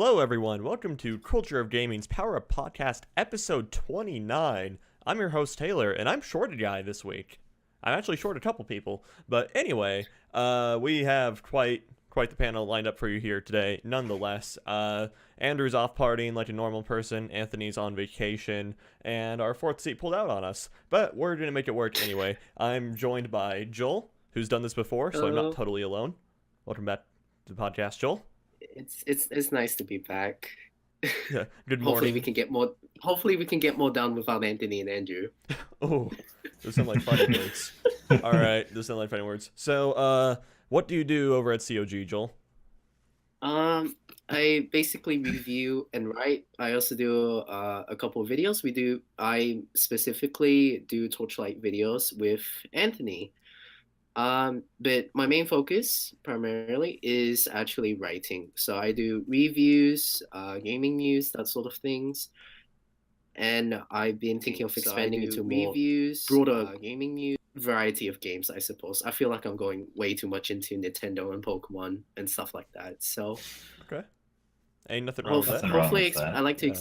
Hello, everyone. Welcome to Culture of Gaming's Power Up Podcast, episode 29. I'm your host, Taylor, and I'm short a guy this week. I'm actually short a couple people, but anyway, we have quite the panel lined up for you here today. Nonetheless, Andrew's off partying like a normal person, Anthony's on vacation, and our fourth seat pulled out on us. But we're gonna make it work anyway. I'm joined by Joel, who's done this before, so I'm not totally alone. Welcome back to the podcast, Joel. It's nice to be back. Yeah. Good morning. Hopefully we can get more done without Anthony and Andrew. Oh, those sound like fighting words. All right, those sound like fighting words. So, what do you do over at COG, Joel? I basically review and write. I also do a couple of videos. I specifically do Torchlight videos with Anthony. But my main focus primarily is actually writing. So I do reviews, gaming news, that sort of things. And I've been thinking of expanding into more broader gaming news, variety of games, I suppose. I feel like I'm going way too much into Nintendo and Pokemon and stuff like that. So okay, ain't nothing wrong with that. Hopefully, I like to.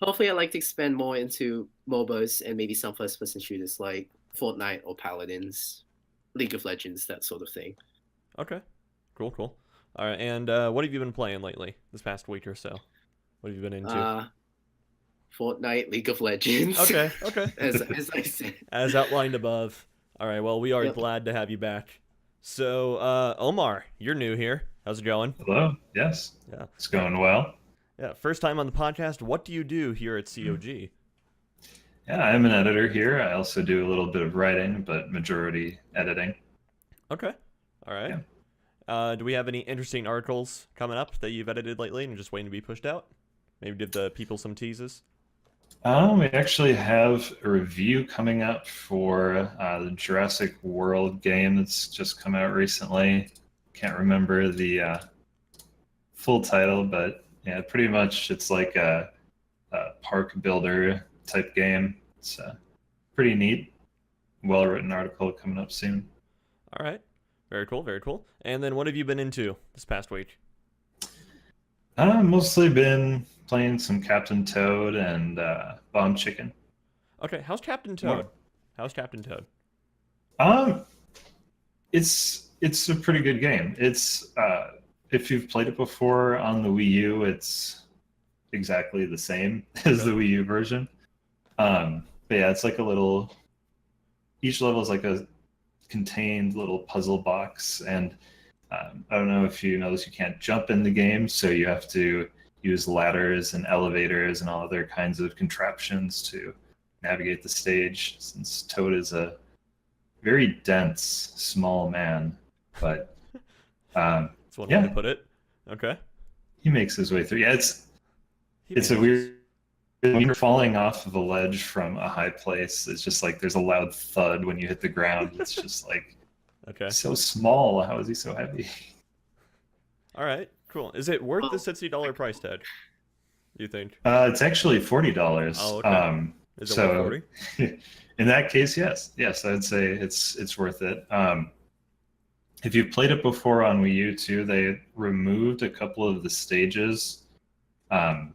Hopefully, I like to expand more into MOBAs and maybe some first-person shooters like Fortnite or Paladins, League of Legends, that sort of thing. Okay, cool. All right, and what have you been playing lately this past week or so? What have you been into? Fortnite, League of Legends. Okay. as I said. As outlined above. All right, well, we are glad to have you back. So, Omar, you're new here. How's it going? Hello. Yes. Yeah. It's going well. Yeah, first time on the podcast. What do you do here at COG? Yeah, I'm an editor here. I also do a little bit of writing, but majority editing. Okay. All right. Yeah. Do we have any interesting articles coming up that you've edited lately and just waiting to be pushed out? Maybe give the people some teases? We actually have a review coming up for the Jurassic World game that's just come out recently. Can't remember the full title, but yeah, pretty much it's like a park builder type game. It's pretty neat. Well-written article coming up soon. All right. Very cool. And then what have you been into this past week? I've mostly been playing some Captain Toad and Bomb Chicken. Okay, how's Captain Toad? It's a pretty good game. It's if you've played it before on the Wii U, it's exactly the same as the Wii U version. But yeah, it's like each level is like a contained little puzzle box, and I don't know if you notice, you can't jump in the game, so you have to use ladders and elevators and all other kinds of contraptions to navigate the stage, since Toad is a very dense, small man. But that's one way to put it. Okay. He makes his way through. Yeah, it's a weird. When you're falling off of a ledge from a high place, it's just like there's a loud thud when you hit the ground. It's just like, okay, so small. How is he so heavy? All right, cool. Is it worth the $60 price tag, do you think? It's actually $40. Oh, okay. Is it worth 40? In that case, yes, I'd say it's worth it. If you've played it before on Wii U too, they removed a couple of the stages, and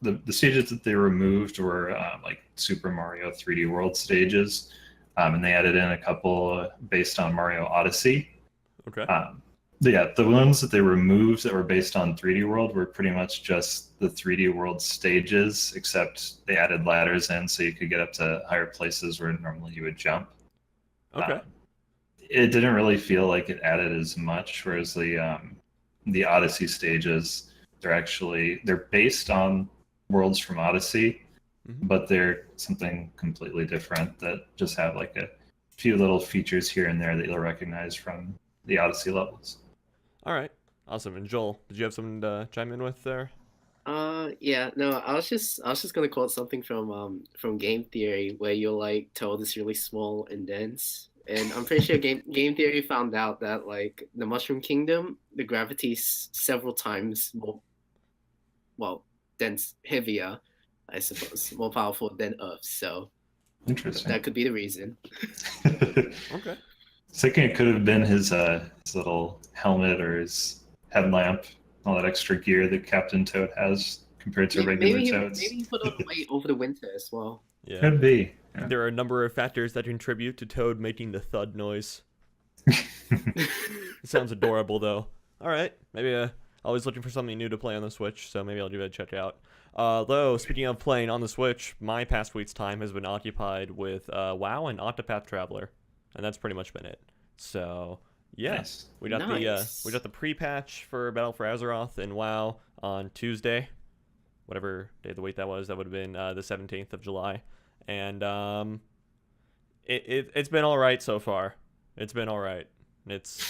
the stages that they removed were like Super Mario 3D World stages, and they added in a couple based on Mario Odyssey. Okay. The ones that they removed that were based on 3D World were pretty much just the 3D World stages, except they added ladders in so you could get up to higher places where normally you would jump. Okay. It didn't really feel like it added as much, whereas the Odyssey stages, they're based on worlds from Odyssey, but they're something completely different that just have like a few little features here and there that you'll recognize from the Odyssey levels. All right, awesome. And Joel, did you have something to chime in with there? Yeah, no, I was just gonna quote something from Game Theory, where you're like Toad is really small and dense, and I'm pretty sure Game Theory found out that like the Mushroom Kingdom, the gravity's several times more, well, dense, heavier, I suppose, more powerful than Earth. So interesting. That could be the reason. Okay. Thinking it could have been his little helmet or his headlamp, all that extra gear that Captain Toad has compared to regular Toads. Maybe he put on weight over the winter as well. Yeah. Could be. Yeah. There are a number of factors that contribute to Toad making the thud noise. It sounds adorable, though. All right, maybe always looking for something new to play on the Switch, so maybe I'll give it a check out. Though, speaking of playing on the Switch, my past week's time has been occupied with WoW and Octopath Traveler, and that's pretty much been it. So, yeah, Nice. we got the pre-patch for Battle for Azeroth in WoW on Tuesday, whatever day of the week that was. That would have been the 17th of July, and it's been all right so far. It's been all right. It's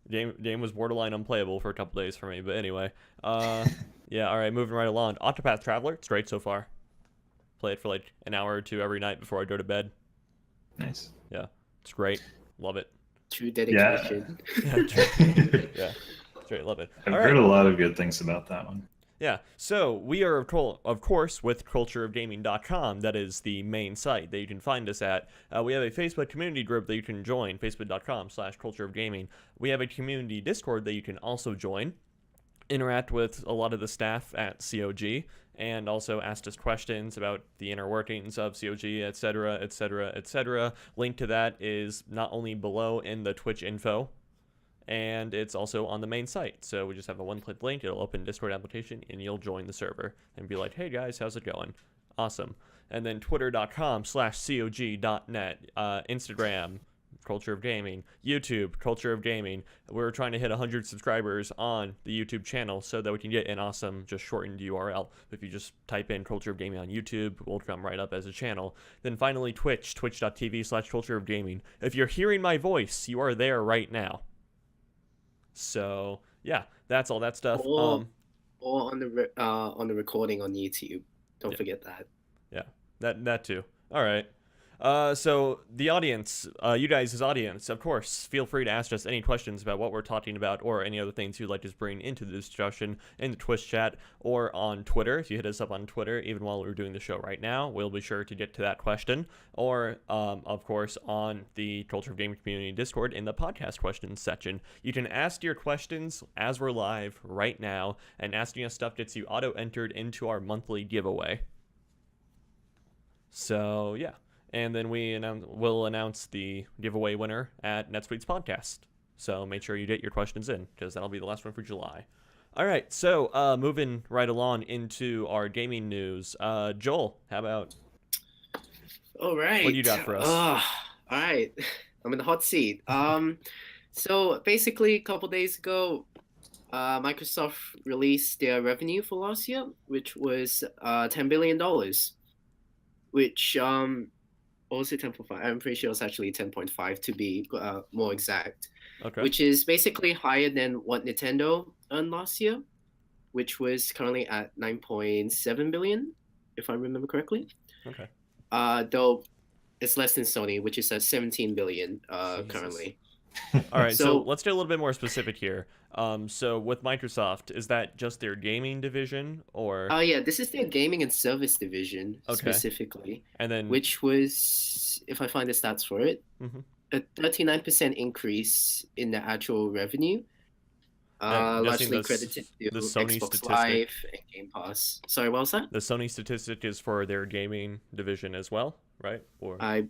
game was borderline unplayable for a couple days for me, but anyway, yeah. All right, moving right along. Octopath Traveler, it's great so far. Play it for like an hour or two every night before I go to bed. Nice. Yeah, it's great. Love it. True dedication. Yeah, it's great. Love it. I've All heard right. a lot of good things about that one. Yeah, so we are, of course, with cultureofgaming.com. That is the main site that you can find us at. We have a Facebook community group that you can join, facebook.com/cultureofgaming. We have a community Discord that you can also join, interact with a lot of the staff at COG, and also ask us questions about the inner workings of COG, etc., etc., etc. Link to that is not only below in the Twitch info, and it's also on the main site. So we just have a one-click link. It'll open Discord application, and you'll join the server and be like, hey, guys, how's it going? Awesome. And then twitter.com/cog.net, Instagram, Culture of Gaming, YouTube, Culture of Gaming. We're trying to hit 100 subscribers on the YouTube channel so that we can get an awesome, just shortened URL. If you just type in Culture of Gaming on YouTube, we'll come right up as a channel. Then finally, Twitch, twitch.tv/Culture of Gaming. If you're hearing my voice, you are there right now. So yeah, that's all that stuff. Or on the recording on YouTube. Don't forget that. Yeah, that too. All right. So the audience, you guys as audience, of course, feel free to ask us any questions about what we're talking about or any other things you'd like to bring into the discussion in the Twitch chat or on Twitter. If you hit us up on Twitter, even while we're doing the show right now, we'll be sure to get to that question. Or, of course, on the Culture of Gaming Community Discord in the podcast questions section. You can ask your questions as we're live right now, and asking us stuff gets you auto-entered into our monthly giveaway. So, yeah. And then we'll announce the giveaway winner at NetSuite's podcast. So make sure you get your questions in, because that'll be the last one for July. All right, so moving right along into our gaming news. Joel, how about? All right. What do you got for us? All right. I'm in the hot seat. So basically, a couple days ago, Microsoft released their revenue for last year, which was $10 billion, which or was it 10.5? I'm pretty sure it's actually 10.5 to be more exact. Okay. Which is basically higher than what Nintendo earned last year, which was currently at 9.7 billion, if I remember correctly. Okay. Though it's less than Sony, which is at 17 billion currently. All right, so let's get a little bit more specific here. So with Microsoft, is that just their gaming division, or? Yeah, this is their gaming and service division specifically, and then which was, if I find the stats for it, a 39% increase in the actual revenue. Largely credited to the Sony Xbox statistic. Live and Game Pass. Sorry, what was that? The Sony statistic is for their gaming division as well, right? Or I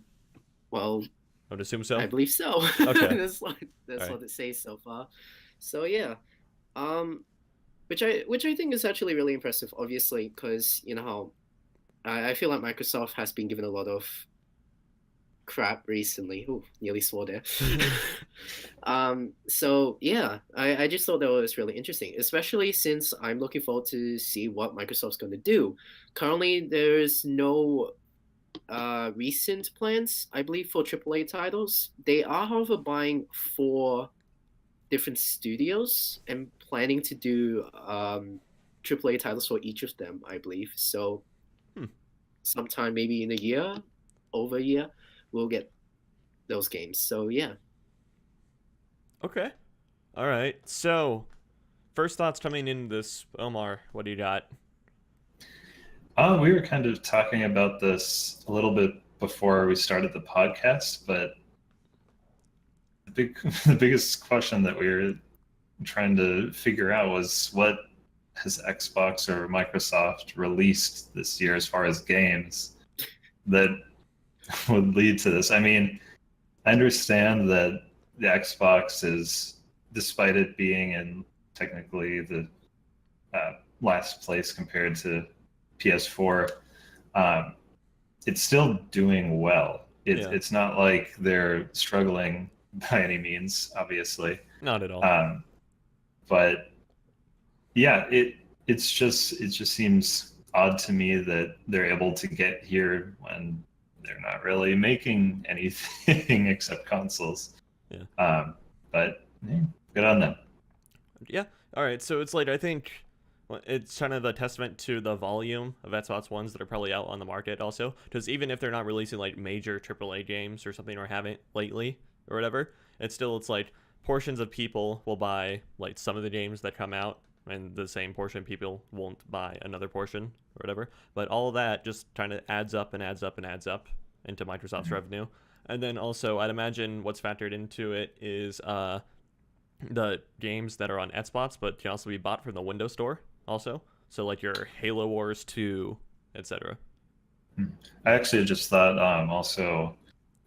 would assume so. I believe so. Okay. that's what it says so far. So yeah, which I think is actually really impressive. Obviously, because you know how I feel like Microsoft has been given a lot of crap recently. Ooh, nearly swore there. So yeah, I just thought that was really interesting, especially since I'm looking forward to see what Microsoft's going to do. Currently, there's no recent plans, I believe, for AAA titles. They are, however, buying 4 different studios and planning to do AAA titles for each of them, I believe. So sometime maybe in over a year, we'll get those games. So yeah. Okay. All right. So first thoughts coming into this, Omar, what do you got? We were kind of talking about this a little bit before we started the podcast, but the biggest question that we were trying to figure out was what has Xbox or Microsoft released this year as far as games that would lead to this. I mean, I understand that the Xbox is, despite it being in technically the last place compared to PS4, it's still doing well. It's not like they're struggling by any means, obviously. Not at all. But yeah, it just seems odd to me that they're able to get here when they're not really making anything except consoles. Yeah. But good on them. Yeah. All right. So it's like, I think it's kind of a testament to the volume of Xbox Ones that are probably out on the market also. Because even if they're not releasing like major AAA games or something, or haven't lately or whatever, it's like portions of people will buy like some of the games that come out, and the same portion of people won't buy another portion or whatever. But all of that just kind of adds up and adds up and adds up into Microsoft's revenue. And then also, I'd imagine what's factored into it is the games that are on Xbox, but can also be bought from the Windows Store also. So like your Halo Wars 2, etc. I actually just thought also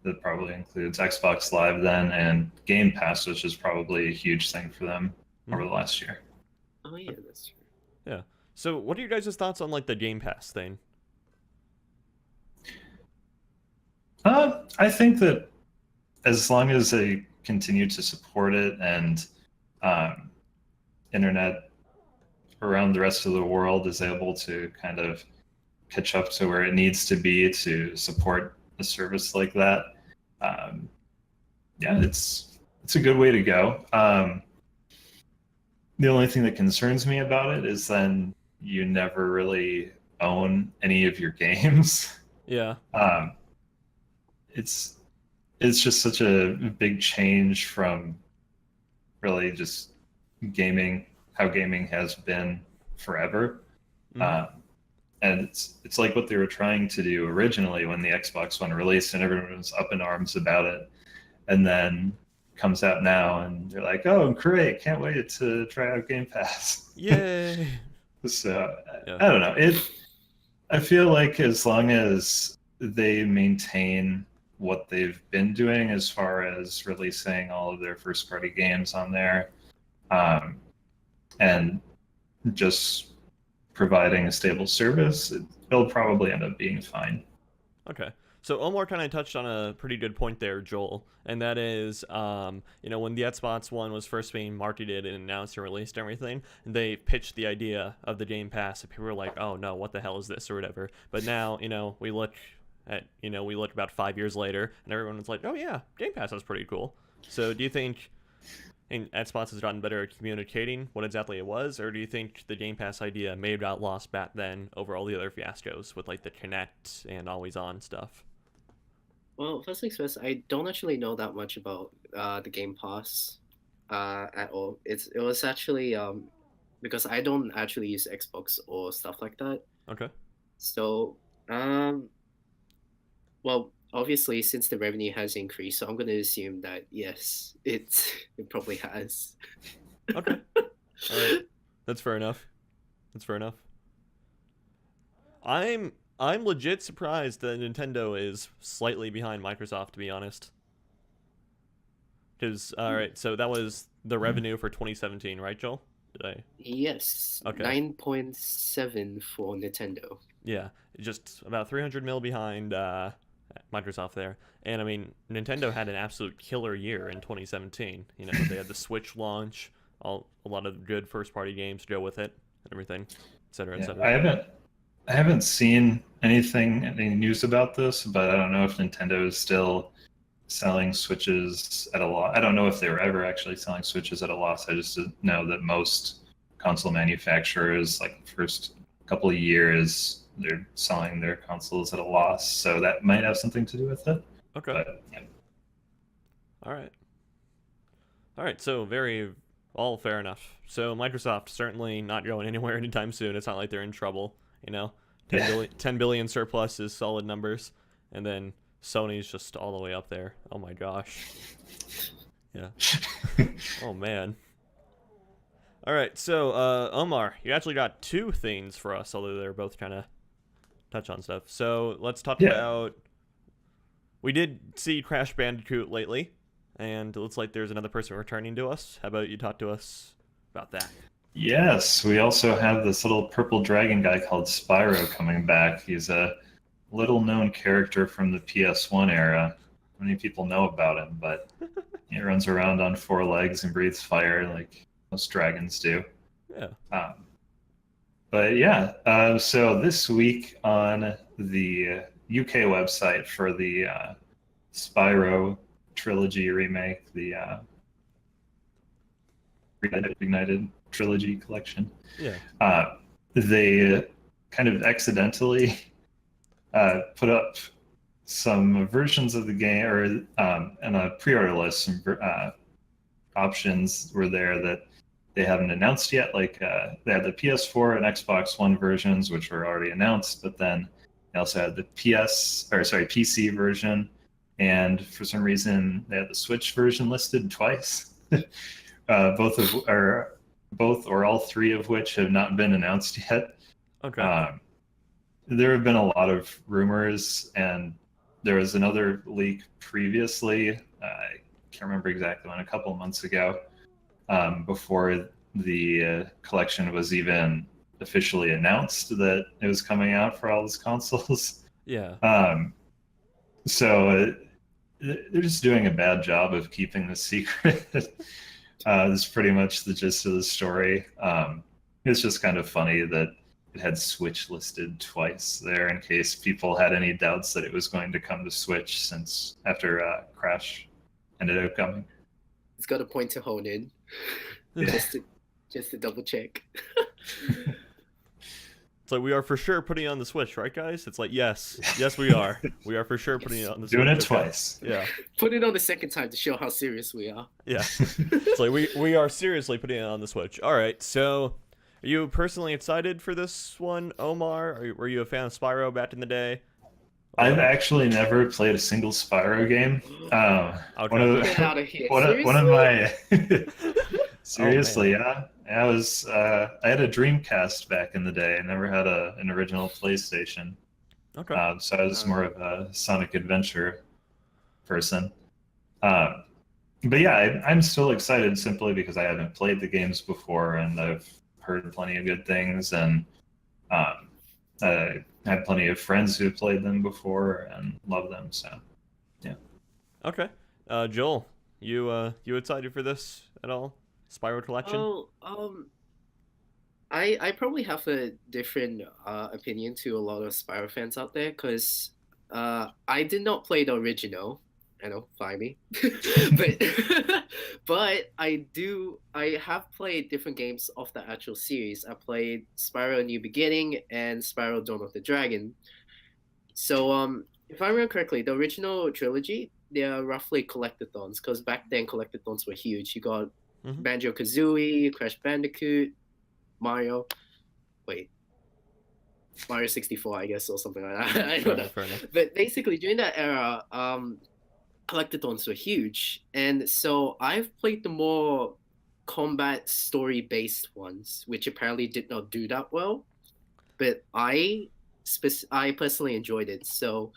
that probably includes Xbox Live then, and Game Pass, which is probably a huge thing for them over the last year. Oh yeah, that's true. Yeah. So what are your guys' thoughts on like the Game Pass thing? I think that as long as they continue to support it and internet around the rest of the world is able to kind of catch up to where it needs to be to support a service like that, yeah, it's a good way to go. The only thing that concerns me about it is then you never really own any of your games. Yeah. It's just such a big change from really just gaming, how gaming has been forever. And it's like what they were trying to do originally when the Xbox One released, and everyone was up in arms about it. And then comes out now, and they're like, "Oh, great! Can't wait to try out Game Pass." Yay! So Yeah. I don't know. I feel like as long as they maintain what they've been doing as far as releasing all of their first-party games on there, and just providing a stable service, it'll probably end up being fine. Okay. So Omar kind of touched on a pretty good point there, Joel, and that is, when the Xbox One was first being marketed and announced and released and everything, they pitched the idea of the Game Pass, and people were like, "Oh no, what the hell is this?" or whatever. But now, we look about 5 years later, and everyone was like, "Oh yeah, Game Pass is pretty cool." So do you think Xbox has gotten better at communicating what exactly it was, or do you think the Game Pass idea may have got lost back then over all the other fiascos with like the Kinect and always on stuff? Well, first things first, I don't actually know that much about the Game Pass at all. It was actually because I don't actually use Xbox or stuff like that. Okay. So well, obviously, since the revenue has increased, so I'm going to assume that yes, it probably has. Okay. All right. That's fair enough. I'm legit surprised that Nintendo is slightly behind Microsoft, to be honest. Because, all right, so that was the revenue for 2017, right, Joel? Did I? Yes. Okay. 9.7 for Nintendo. Yeah, just about 300 mil behind Microsoft there. And I mean, Nintendo had an absolute killer year in 2017. They had the Switch launch, a lot of good first-party games to go with it, and everything, et cetera, et cetera. I haven't seen any news about this, but I don't know if Nintendo is still selling Switches at a loss. I don't know if they were ever actually selling Switches at a loss. I just know that most console manufacturers, like the first couple of years, they're selling their consoles at a loss. So that might have something to do with it. Okay. But, yeah. All right. So all fair enough. So Microsoft certainly not going anywhere anytime soon. It's not like they're in trouble. 10 billion surplus is solid numbers, and then Sony's just all the way up there. Oh my gosh. Yeah. Oh man. All right, so Omar, you actually got two things for us, although they're both trying to touch on stuff. So let's talk Yeah. about. We did see Crash Bandicoot lately, and it looks like there's another person returning to us. How about you talk to us about that? Yes, we also have this little purple dragon guy called Spyro coming back. He's a little known character from the PS1 era. Many people know about him, but he runs around on four legs and breathes fire like most dragons do. Yeah. But yeah, so this week on the UK website for the Spyro trilogy remake, the Ignited trilogy collection, Yeah. they kind of accidentally put up some versions of the game, or in a pre-order list, some options were there that they haven't announced yet. Like they had the PS4 and Xbox One versions, which were already announced, but then they also had the PC version, and for some reason they had the Switch version listed twice. Both or all three of which have not been announced yet. Okay. There have been a lot of rumors, and there was another leak previously. I can't remember exactly when, a couple months ago, before the collection was even officially announced that it was coming out for all these consoles. Yeah. So they're just doing a bad job of keeping the secret. That's pretty much the gist of the story. It's just kind of funny that it had Switch listed twice there in case people had any doubts that it was going to come to Switch, since after Crash ended up coming. It's got a point to hone in, Yeah. just to double check. It's like we are for sure putting it on the Switch, right, guys? It's like yes, we are. We are for sure putting it on the Switch. Doing it okay? twice. Yeah. Put it on the second time to show how serious we are. Yeah. It's like we are seriously putting it on the Switch. All right. So, are you personally excited for this one, Omar? Were you a fan of Spyro back in the day? I've actually never played a single Spyro game. Okay. Get out of here. One of my seriously, Oh, yeah. I had a Dreamcast back in the day. I never had an original PlayStation. Okay. So I was more of a Sonic Adventure person. But yeah, I'm still excited simply because I haven't played the games before, and I've heard plenty of good things, and I had plenty of friends who played them before and love them. So yeah. Okay. Joel, you excited for this at all? Spyro Collection? Oh, I probably have a different opinion to a lot of Spyro fans out there, because I did not play the original. I know, fire me. but but I have played different games of the actual series. I played Spyro New Beginning and Spyro Dawn of the Dragon. So if I remember correctly, the original trilogy, they are roughly collectathons, because back then collectathons were huge. You got Mhm. Banjo-Kazooie, Crash Bandicoot, Mario. Wait, Mario 64, I guess, or something like that. I don't know. Fair enough. But basically, during that era, collectathons were huge, and so I've played the more combat story-based ones, which apparently did not do that well. But I personally enjoyed it, so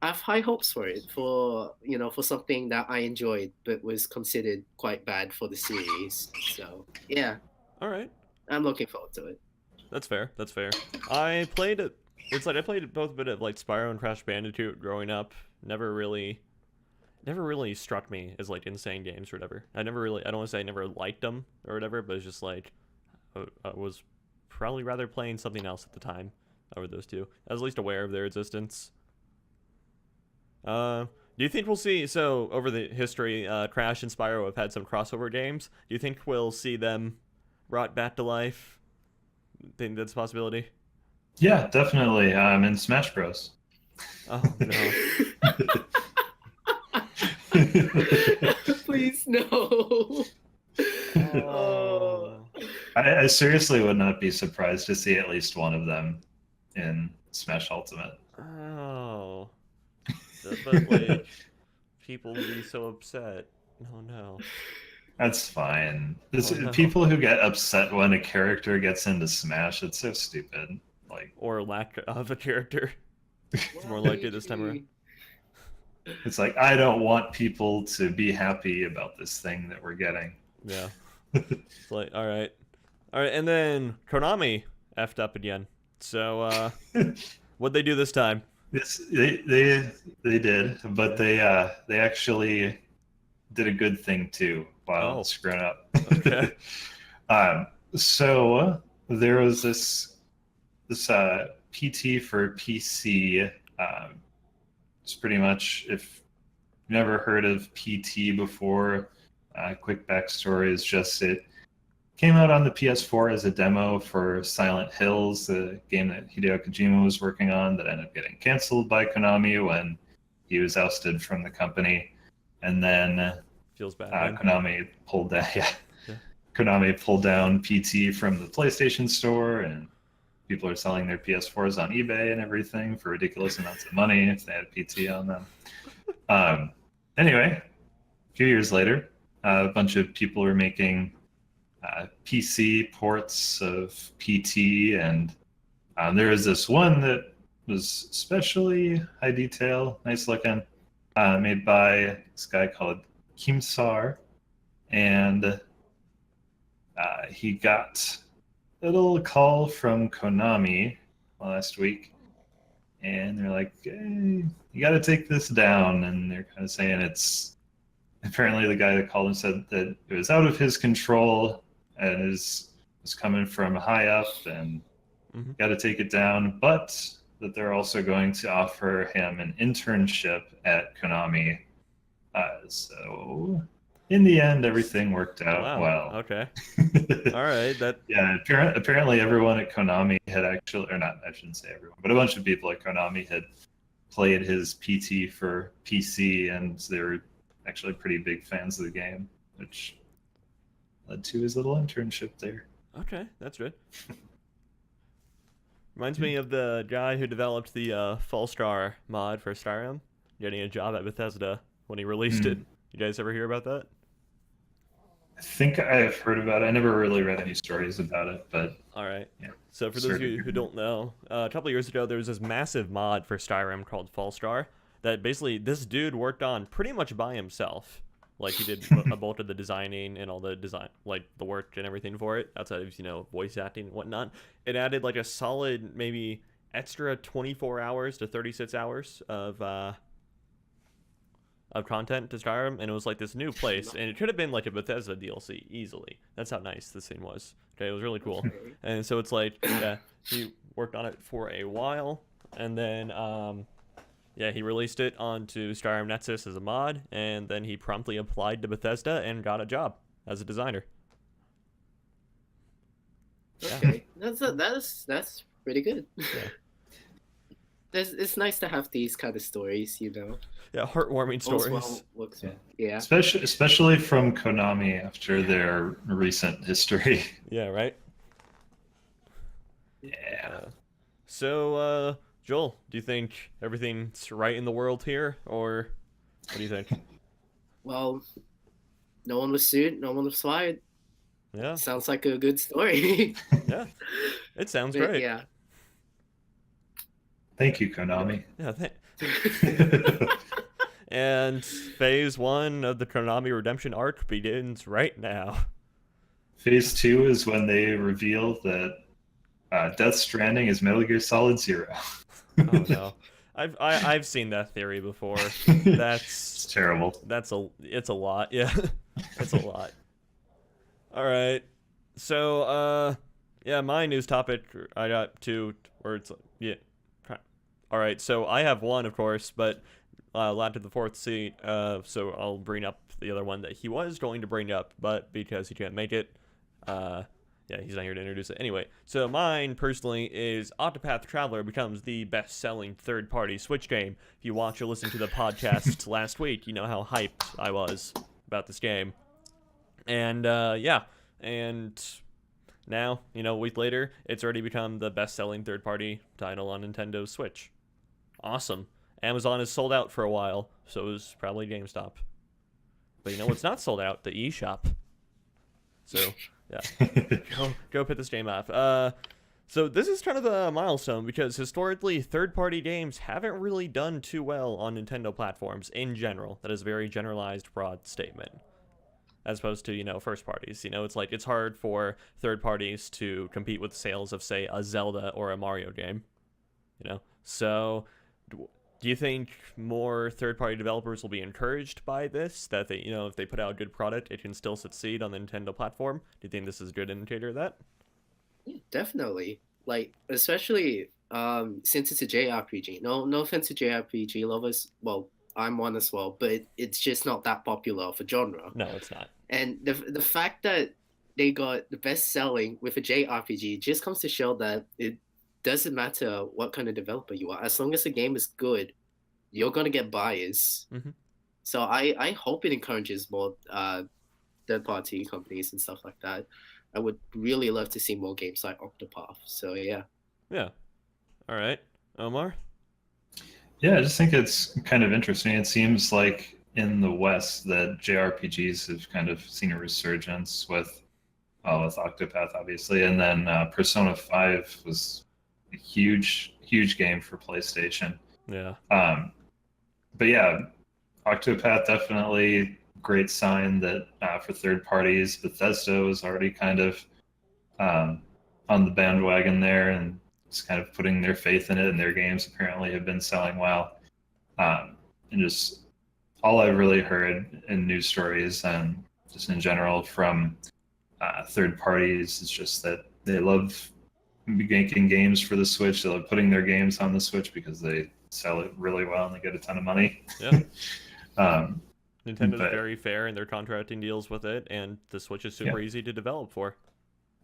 I have high hopes for it, for something that I enjoyed but was considered quite bad for the series. So yeah, All right. I'm looking forward to it. That's fair. That's fair. I played it. It's like I played both a bit of like Spyro and Crash Bandicoot growing up. Never really struck me as like insane games or whatever. I don't want to say I never liked them or whatever, but it's just like I was probably rather playing something else at the time over those two. I was at least aware of their existence. Do you think we'll see, so over the history, Crash and Spyro have had some crossover games. Do you think we'll see them brought back to life? Think that's a possibility? Yeah, definitely. In Smash Bros. Oh, no. Please no. Oh. I seriously would not be surprised to see at least one of them in Smash Ultimate. Oh. But, like, people would be so upset. Oh no. That's fine. Oh no. People who get upset when a character gets into Smash, it's so stupid. Like, Or lack of a character. It's more Why, likely this time around. Luigi? it's like I don't want people to be happy about this thing that we're getting. Yeah. It's like, all right. All right, and then Konami effed up again. So, what'd they do this time? This they did, but they actually did a good thing too while Oh, screwing up. okay. So there was this PT for PC. It's pretty much if you've never heard of PT before. Quick backstory is just it came out on the PS4 as a demo for Silent Hills, the game that Hideo Kojima was working on that ended up getting canceled by Konami when he was ousted from the company. And then Feels bad. Man. Konami pulled that. Yeah. Yeah. Konami pulled down PT from the PlayStation Store, and people are selling their PS4s on eBay and everything for ridiculous amounts of money if they had PT on them. Anyway, a few years later, a bunch of people were making PC ports of PT, and there was this one that was especially high detail, nice looking, made by this guy called Kim Sar, and he got a little call from Konami last week, and they're like, hey, you got to take this down, and they're kind of saying it's apparently the guy that called him said that it was out of his control and was coming from high up, and got to take it down, but that they're also going to offer him an internship at Konami. So in the end, everything worked out Wow. well. Okay. All right. That. Yeah, apparently everyone at Konami had actually, or not, I shouldn't say everyone, but a bunch of people at Konami had played his PT for PC, and they were actually pretty big fans of the game, which led to his little internship there. Okay, that's good. Reminds me of the guy who developed the Fall Star mod for Skyrim, getting a job at Bethesda when he released it. You guys ever hear about that? I think I have heard about it. I never really read any stories about it, but all right. Yeah. So for those of you who don't know, a couple of years ago there was this massive mod for Skyrim called Fall Star that basically this dude worked on pretty much by himself. Like he did a bulk of the designing and all the design, like the work and everything for it, outside of voice acting and whatnot. It added like a solid maybe extra 24 hours to 36 hours of content to Skyrim, and it was like this new place, and it could have been like a Bethesda DLC easily. That's how nice this thing was. Okay, it was really cool. And so it's like, yeah, he worked on it for a while, and then yeah, he released it onto Skyrim Nexus as a mod, and then he promptly applied to Bethesda and got a job as a designer. Okay, that's pretty good. Yeah. It's nice to have these kind of stories, Yeah, heartwarming stories. Well, looks well. Yeah. especially from Konami after their recent history. Yeah, right? Yeah. So, Joel, do you think everything's right in the world here, or what do you think? Well, no one was sued, no one was fired. Yeah, Sounds like a good story. yeah, it sounds But great. yeah. Thank you, Konami. Yeah, and phase 1 of the Konami Redemption arc begins right now. Phase 2 is when they reveal that Death Stranding is Metal Gear Solid Zero. Oh no, I've seen that theory before. It's terrible. It's a lot. Yeah, it's a lot. All right, so yeah, my news topic I got two words. Yeah. All right, so I have one, of course, but landed the fourth seat, so I'll bring up the other one that he was going to bring up, but because he can't make it, yeah, he's not here to introduce it. Anyway, so mine, personally, is Octopath Traveler becomes the best-selling third-party Switch game. If you watch or listen to the podcast last week, you know how hyped I was about this game. And, yeah, and now, a week later, it's already become the best-selling third-party title on Nintendo's Switch. Awesome. Amazon is sold out for a while, so it was probably GameStop. But you know what's not sold out? The eShop. So yeah, go pick this game up. So this is kind of a milestone because historically, third-party games haven't really done too well on Nintendo platforms in general. That is a very generalized, broad statement. As opposed to, first parties. It's like it's hard for third parties to compete with sales of, say, a Zelda or a Mario game. So do you think more third-party developers will be encouraged by this? That they, if they put out a good product, it can still succeed on the Nintendo platform? Do you think this is a good indicator of that? Yeah, definitely. Like especially since it's a JRPG. No offense to JRPG lovers. Well, I'm one as well, but it's just not that popular of a genre. No, it's not. And the fact that they got the best selling with a JRPG just comes to show that it doesn't matter what kind of developer you are. As long as the game is good, you're gonna get buyers. Mm-hmm. So I hope it encourages more third party companies and stuff like that. I would really love to see more games like Octopath. So yeah. Yeah. All right, Omar. Yeah, I just think it's kind of interesting. It seems like in the West that JRPGs have kind of seen a resurgence with Octopath, obviously, and then Persona 5 was a huge game for PlayStation. Yeah. But yeah, Octopath definitely great sign that for third parties, Bethesda was already kind of on the bandwagon there and just kind of putting their faith in it, and their games apparently have been selling well. And just all I've really heard in news stories and just in general from third parties is just that they love making games for the Switch. They love putting their games on the Switch because they sell it really well and they get a ton of money. Yeah. Nintendo's very fair in their contracting deals with it, and the Switch is super easy to develop for.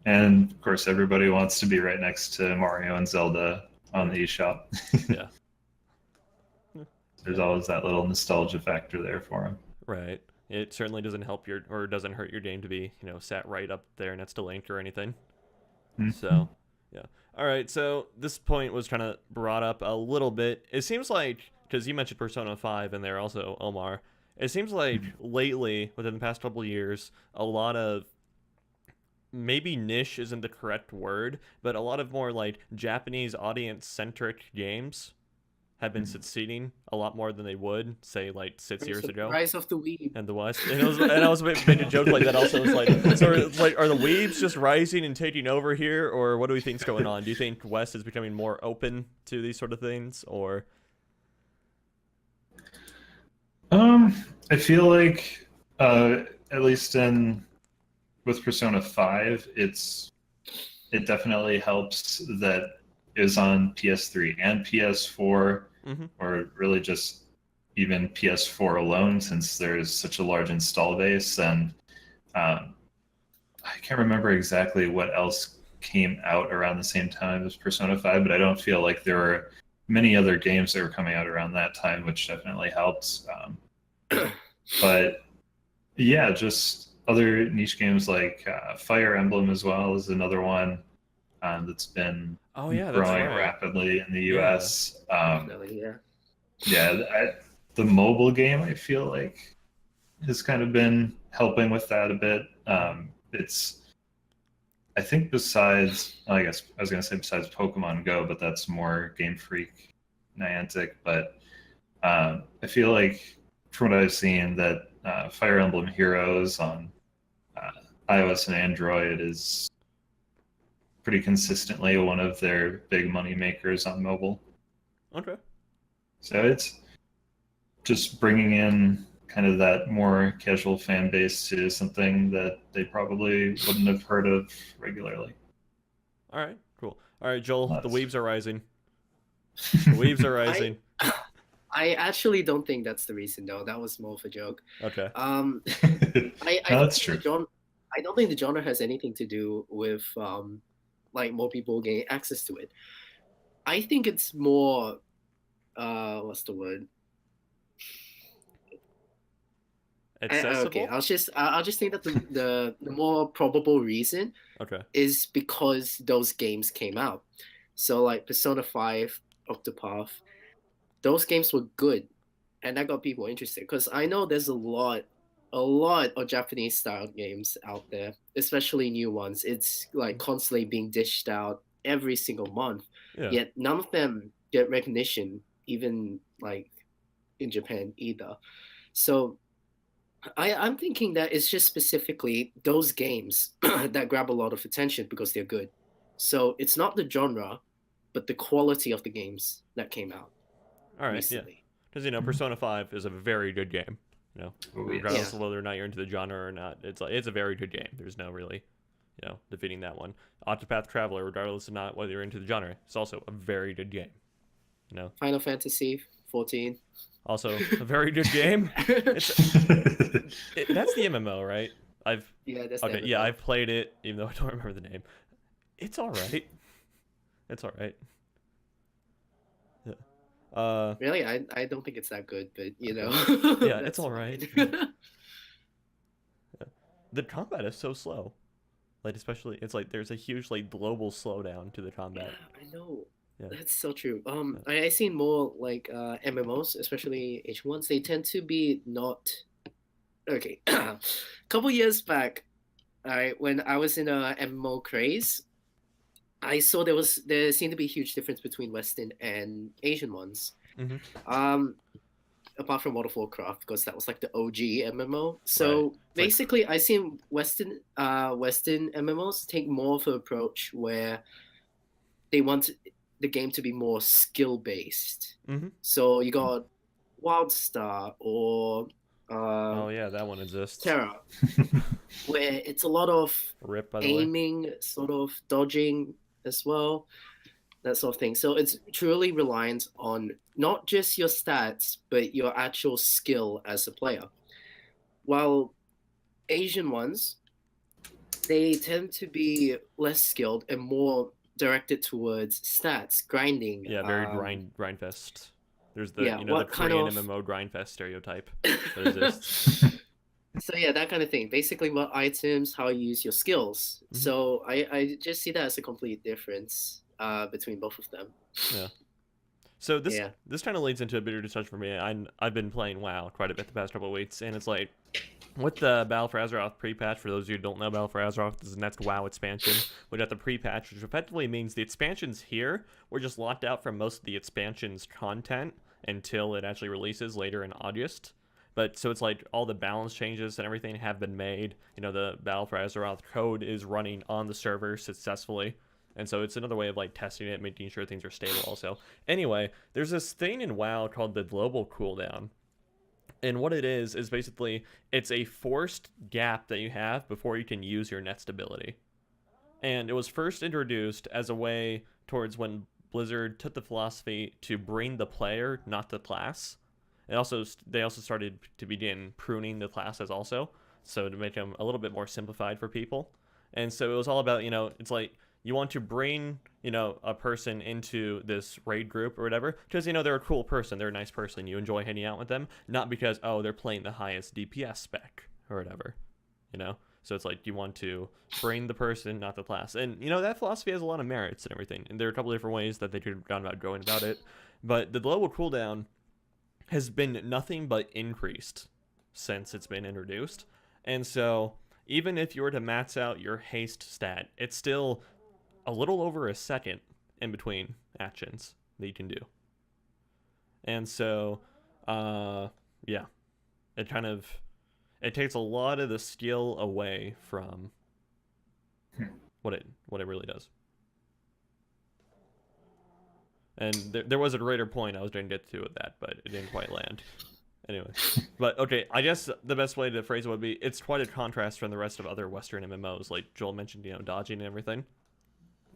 And of course, everybody wants to be right next to Mario and Zelda on the eShop. Yeah. There's always that little nostalgia factor there for them. Right. It certainly doesn't help doesn't hurt your game to be, sat right up there next to Link or anything. Mm-hmm. So, yeah. All right. So this point was kind of brought up a little bit. It seems like, because you mentioned Persona 5 and there also, Omar, it seems like lately, within the past couple of years, a lot of, maybe niche isn't the correct word, but a lot of more like Japanese audience-centric games have been succeeding a lot more than they would, say, like 6 years ago. Rise of the Weeb. And the West. And I was making a joke like that also. It's like, so it's like, are the weebs just rising and taking over here, or what do we think's going on? Do you think West is becoming more open to these sort of things, or? I feel like, at least with Persona 5, it definitely helps that it was on PS3 and PS4, or really just even PS4 alone, since there's such a large install base. And I can't remember exactly what else came out around the same time as Persona 5, but I don't feel like there were many other games that were coming out around that time, which definitely helps. But yeah, just other niche games like Fire Emblem as well is another one that's been growing rapidly in the US. The mobile game, I feel like, has kind of been helping with that a bit. I think besides Pokemon Go, but that's more Game Freak Niantic. But I feel like from what I've seen that Fire Emblem Heroes on iOS and Android is pretty consistently one of their big money makers on mobile. Okay. So it's just bringing in kind of that more casual fan base to something that they probably wouldn't have heard of regularly. All right, cool. All right, Joel, the weebs are rising. The weebs are rising. I actually don't think that's the reason, though. That was more of a joke. Okay. That's true. I don't think the genre has anything to do with like more people getting access to it. I think it's more what's the word? Accessible? Okay, I'll just think that the more probable reason is because those games came out. So like Persona 5, Octopath, those games were good, and that got people interested. Because I know there's a lot a lot of Japanese style games out there, especially new ones. It's like constantly being dished out every single month, Yeah. yet none of them get recognition, even like in Japan either. So I'm thinking that it's just specifically those games that grab a lot of attention because they're good. So it's not the genre, but the quality of the games that came out All right. Yeah. recently. Because Persona 5 is a very good game. Oh, Regardless yes. of whether or not you're into the genre or not, it's a very good game. There's no really, defeating that one. Octopath Traveler, regardless of not whether you're into the genre, it's also a very good game. Final Fantasy 14. Also a very good game. It's that's the MMO, right? Yeah, that's Okay, the yeah, MMO. I've played it, even though I don't remember the name. It's all right. It's all right. Yeah. Really, I don't think it's that good, but Yeah, that's it's all right. fine. The combat is so slow. Like especially, it's like there's a huge like global slowdown to the combat. Yeah, I know. Yeah. That's so true. Yeah. I seen more like MMOs, especially Asian ones. They tend to be not okay. Couple years back, when I was in a MMO craze, I saw there seemed to be a huge difference between Western and Asian ones. Mm-hmm. Apart from World of Warcraft, because that was like the OG MMO. So Right. basically, I seen Western MMOs take more of an approach where they want the game to be more skill based. Mm-hmm. So you got WildStar or Oh yeah, that one exists. Terra, where it's a lot of Rip, by the way. aiming, sort of dodging as well, that sort of thing. So it's truly reliant on not just your stats, but your actual skill as a player. While Asian ones, they tend to be less skilled and more directed towards stats, grinding. Yeah, very grind fest. There's the Yeah, the what kind Korean of- MMO grind fest stereotype that exists. So yeah, that kind of thing. Basically, what items, how you use your skills. Mhm. So I just see that as a complete difference between both of them. Yeah. So this Yeah. this kind of leads into a bigger discussion for me. I've been playing WoW quite a bit the past couple of weeks, and it's like with the Battle for Azeroth pre-patch. For those of you who don't know, Battle for Azeroth is the next WoW expansion. We got the pre-patch, which effectively means the expansions here were just locked out from most of the expansion's content until it actually releases later in August. But so it's like all the balance changes and everything have been made. The Battle for Azeroth code is running on the server successfully. And so it's another way of like testing it, making sure things are stable also. Anyway, there's this thing in WoW called the global cooldown. And what it is basically it's a forced gap that you have before you can use your net stability. And it was first introduced as a way towards when Blizzard took the philosophy to bring the player, not the class. And also, they also started to begin pruning the classes also, so to make them a little bit more simplified for people. And so it was all about, it's like you want to bring, a person into this raid group or whatever, because, they're a cool person, they're a nice person, you enjoy hanging out with them, not because, oh, they're playing the highest DPS spec or whatever, So it's like you want to bring the person, not the class. And, that philosophy has a lot of merits and everything. And there are a couple different ways that they could have gone about going about it. But the global cooldown has been nothing but increased since it's been introduced. And so even if you were to max out your haste stat, it's still a little over a second in between actions that you can do. And so, yeah, it takes a lot of the skill away from what it really does. And there was a greater point I was going to get to with that, but it didn't quite land. Anyway, but okay, I guess the best way to phrase it would be it's quite a contrast from the rest of other Western MMOs, like Joel mentioned, dodging and everything.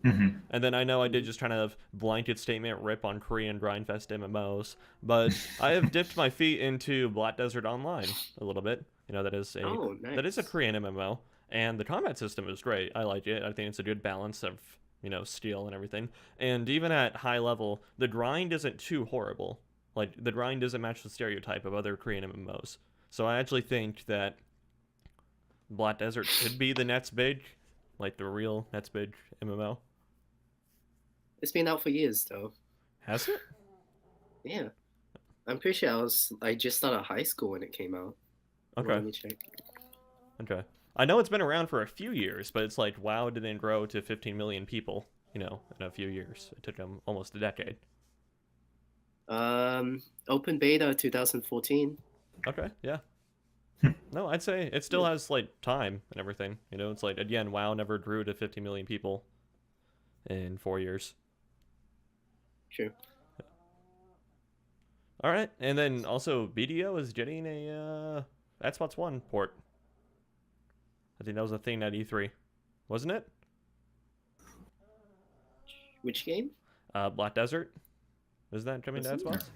Mm-hmm. And then I know I did just kind of blanket statement rip on Korean Grindfest MMOs, but I have dipped my feet into Black Desert Online a little bit. That is a Korean MMO, and the combat system is great. I like it. I think it's a good balance of skill and everything. And even at high level, the grind isn't too horrible. Like, the grind doesn't match the stereotype of other Korean MMOs. So I actually think that Black Desert could be the next big, like the real next big MMO. It's been out for years, though. Has it? Yeah. I'm pretty sure I just started high school when it came out. Okay. Let me check. Okay. I know it's been around for a few years, but it's like, WoW didn't grow to 15 million people, in a few years. It took them almost a decade. Open beta 2014. Okay, yeah. No, I'd say it still has, like, time and everything. It's like, again, WoW never grew to 50 million people in 4 years. Sure. All right, and then also BDO is getting a Xbox One port. I think that was a thing at E3, wasn't it? Which game? Black Desert. Is that coming to Wasn't it? Xbox?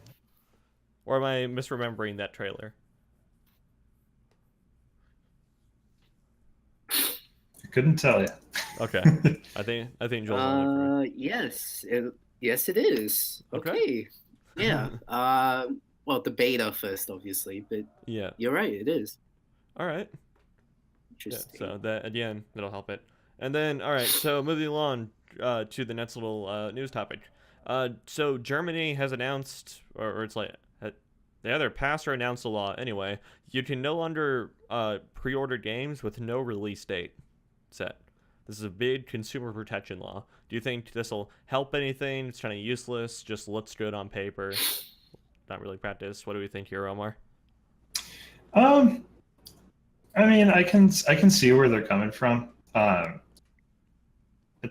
Or am I misremembering that trailer? I couldn't tell you. Okay, I think Joel's only for me. Yes, it is. Okay. Okay. Yeah. Well, the beta first, obviously, but Yeah. you're right. It is. All right. Yeah. Interesting. So that again, that'll help it. And then, all right. So moving along to the next little news topic. So Germany has announced, or it's like they either passed or announced a law. Anyway, you can no longer pre-order games with no release date set. This is a big consumer protection law. Do you think this will help anything? It's kind of useless. Just looks good on paper. Not really practice. What do we think here, Omar? I mean, I can see where they're coming from. At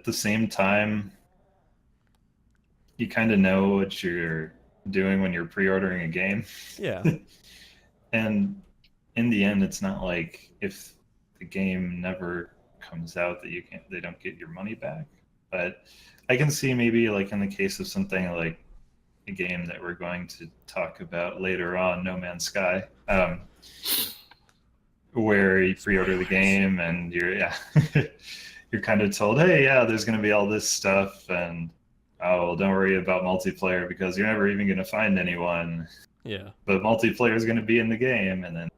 the same time, you kind of know what you're doing when you're pre-ordering a game. Yeah. And in the end, it's not like if the game never comes out that they don't get your money back. But I can see maybe like in the case of something like a game that we're going to talk about later on, No Man's Sky, where you pre-order the game and you're kind of told, hey, yeah, there's going to be all this stuff, and oh, well, don't worry about multiplayer because you're never even going to find anyone. Yeah. But multiplayer is going to be in the game, and then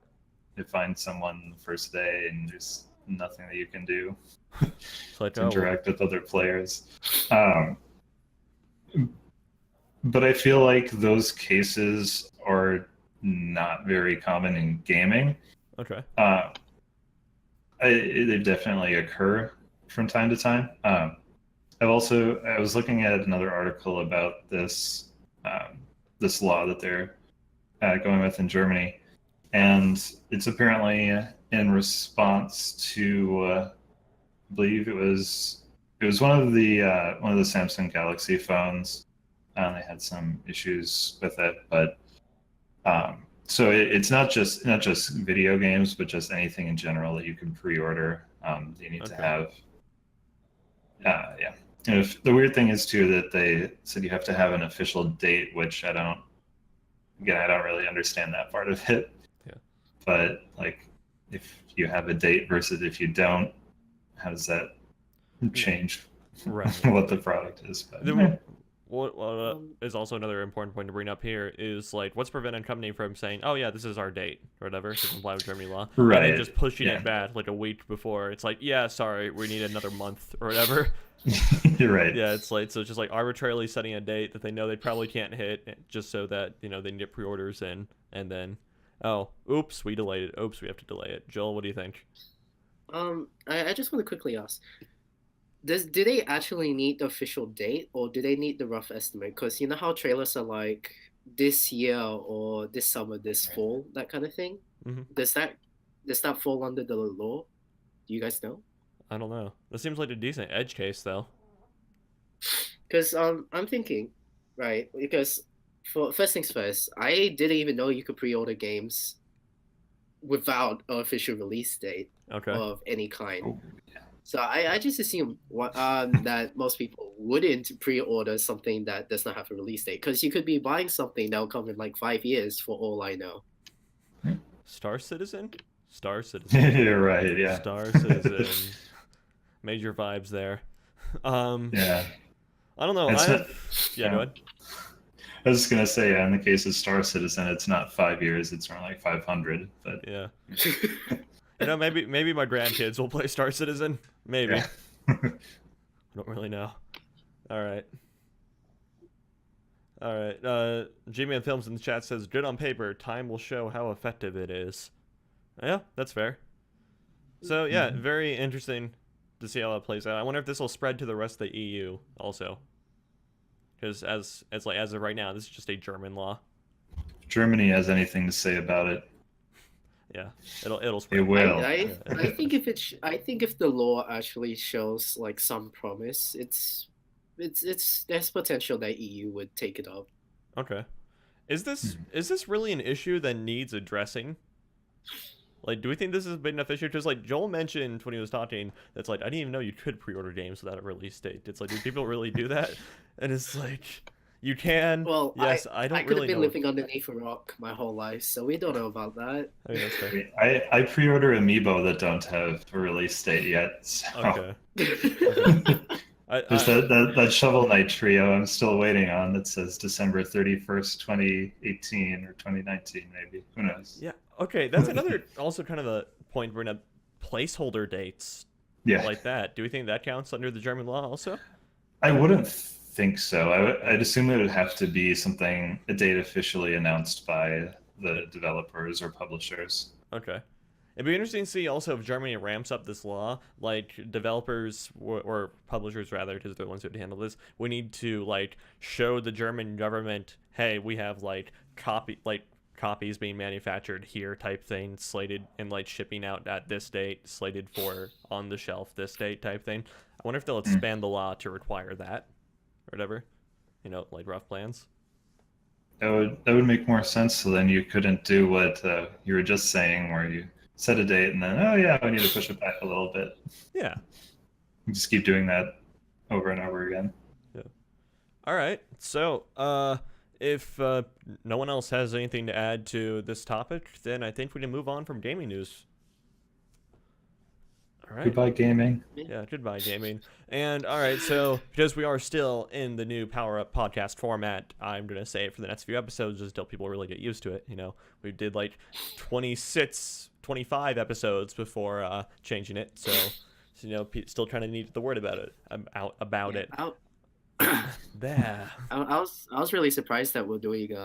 you find someone the first day, and there's nothing that you can do Like, to interact with other players. But I feel like those cases are not very common in gaming. Okay. They definitely occur from time to time. I was looking at another article about this this law that they're going with in Germany, and it's apparently in response to I believe it was one of the Samsung Galaxy phones. They had some issues with it, but so it's not just video games, but just anything in general that you can pre-order. You need to have. Yeah. And the weird thing is too that they said you have to have an official date, which I don't really understand that part of it. Yeah. But like, if you have a date versus if you don't, how does that change what the product is? But, what is also another important point to bring up here is like what's preventing a company from saying, oh yeah, this is our date or whatever to comply with Germany law, right? And then just pushing it back like a week before. It's like, yeah, sorry, we need another month or whatever. You're right. Yeah, it's like, so it's just like arbitrarily setting a date that they know they probably can't hit just so that they can get pre-orders in, and then oops, we delayed it. Oops, we have to delay it. Joel, what do you think? I just want to quickly ask, do they actually need the official date, or do they need the rough estimate? Because you know how trailers are like this year or this summer, this fall, that kind of thing. Mm-hmm. Does that fall under the law? Do you guys know? I don't know. That seems like a decent edge case, though. Because I'm thinking, right? Because for first things first, I didn't even know you could pre-order games without an official release date of any kind. Oh, yeah. So I just assume that most people wouldn't pre-order something that does not have a release date, because you could be buying something that will come in like 5 years for all I know. Star Citizen? You're right, yeah. Star Citizen. Major vibes there. Yeah. I don't know. Go ahead. I was just gonna say, in the case of Star Citizen, it's not 5 years; it's more like 500. But yeah, maybe my grandkids will play Star Citizen. Maybe. Yeah. I don't really know. All right. G-Man Films in the chat says, "Good on paper. Time will show how effective it is." Yeah, that's fair. So yeah, very interesting to see how that plays out. I wonder if this will spread to the rest of the EU also, because as of right now, this is just a German law. If Germany has anything to say about it, Yeah, it'll it spread. will. I think I think if the law actually shows like some promise, there's potential that EU would take it up. Okay. Is this really an issue that needs addressing? Like, do we think this is a big enough issue? Because, like, Joel mentioned when he was talking, that's like, I didn't even know you could pre-order games without a release date. It's like, do people really do that? And it's like, you can. Well, yes, I don't I could really have been know. living underneath a rock my whole life, so we don't know about that. I mean, that's fair. I pre-order amiibo that don't have a release date yet. So. Okay. There's that Shovel Knight trio I'm still waiting on that says December 31st, 2018 or 2019 maybe. Who knows? Yeah. Okay, that's another also kind of a point we're gonna placeholder dates. Yeah. Like that. Do we think that counts under the German law also? I wouldn't think so. I'd assume it would have to be a date officially announced by the developers or publishers. Okay. It'd be interesting to see also if Germany ramps up this law, like developers or publishers rather, because they're the ones who would handle this. We need to like show the German government, hey, we have like copies being manufactured here type thing, slated and like shipping out at this date, slated for on the shelf this date type thing. I wonder if they'll expand the law to require that or whatever, like rough plans. That would make more sense. So then you couldn't do what you were just saying, where you set a date and then, oh yeah, we need to push it back a little bit. Yeah. You just keep doing that over and over again. Yeah. All right. So, if no one else has anything to add to this topic, then I think we can move on from gaming news. All right. Goodbye, gaming. Yeah, goodbye, gaming. And all right, so because we are still in the new Power Up podcast format, I'm going to say it for the next few episodes just until people really get used to it. We did like 25 episodes before changing it. So still trying to need the word about it. There. I was really surprised that we're doing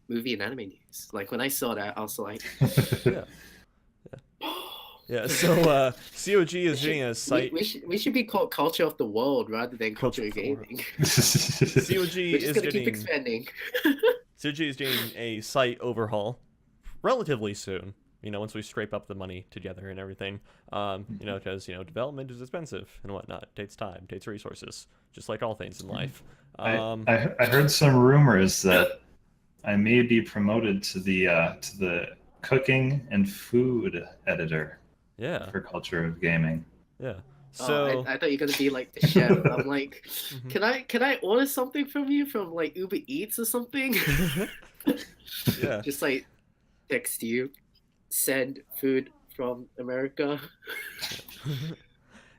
movie and anime news. Like when I saw that, I was like, yeah. Yeah, so COG is doing a site. We should be called Culture of the World rather than Culture of Gaming. COG is gonna keep expanding. COG is doing a site overhaul relatively soon. Once we scrape up the money together and everything. Because development is expensive and whatnot. Takes time, takes resources, just like all things in life. I heard some rumors that I may be promoted to the cooking and food editor. Yeah. For Culture of Gaming. Yeah. So I thought you were gonna be like the chef. I'm like, can I order something from you from like Uber Eats or something? Yeah. Just like text you, send food from America.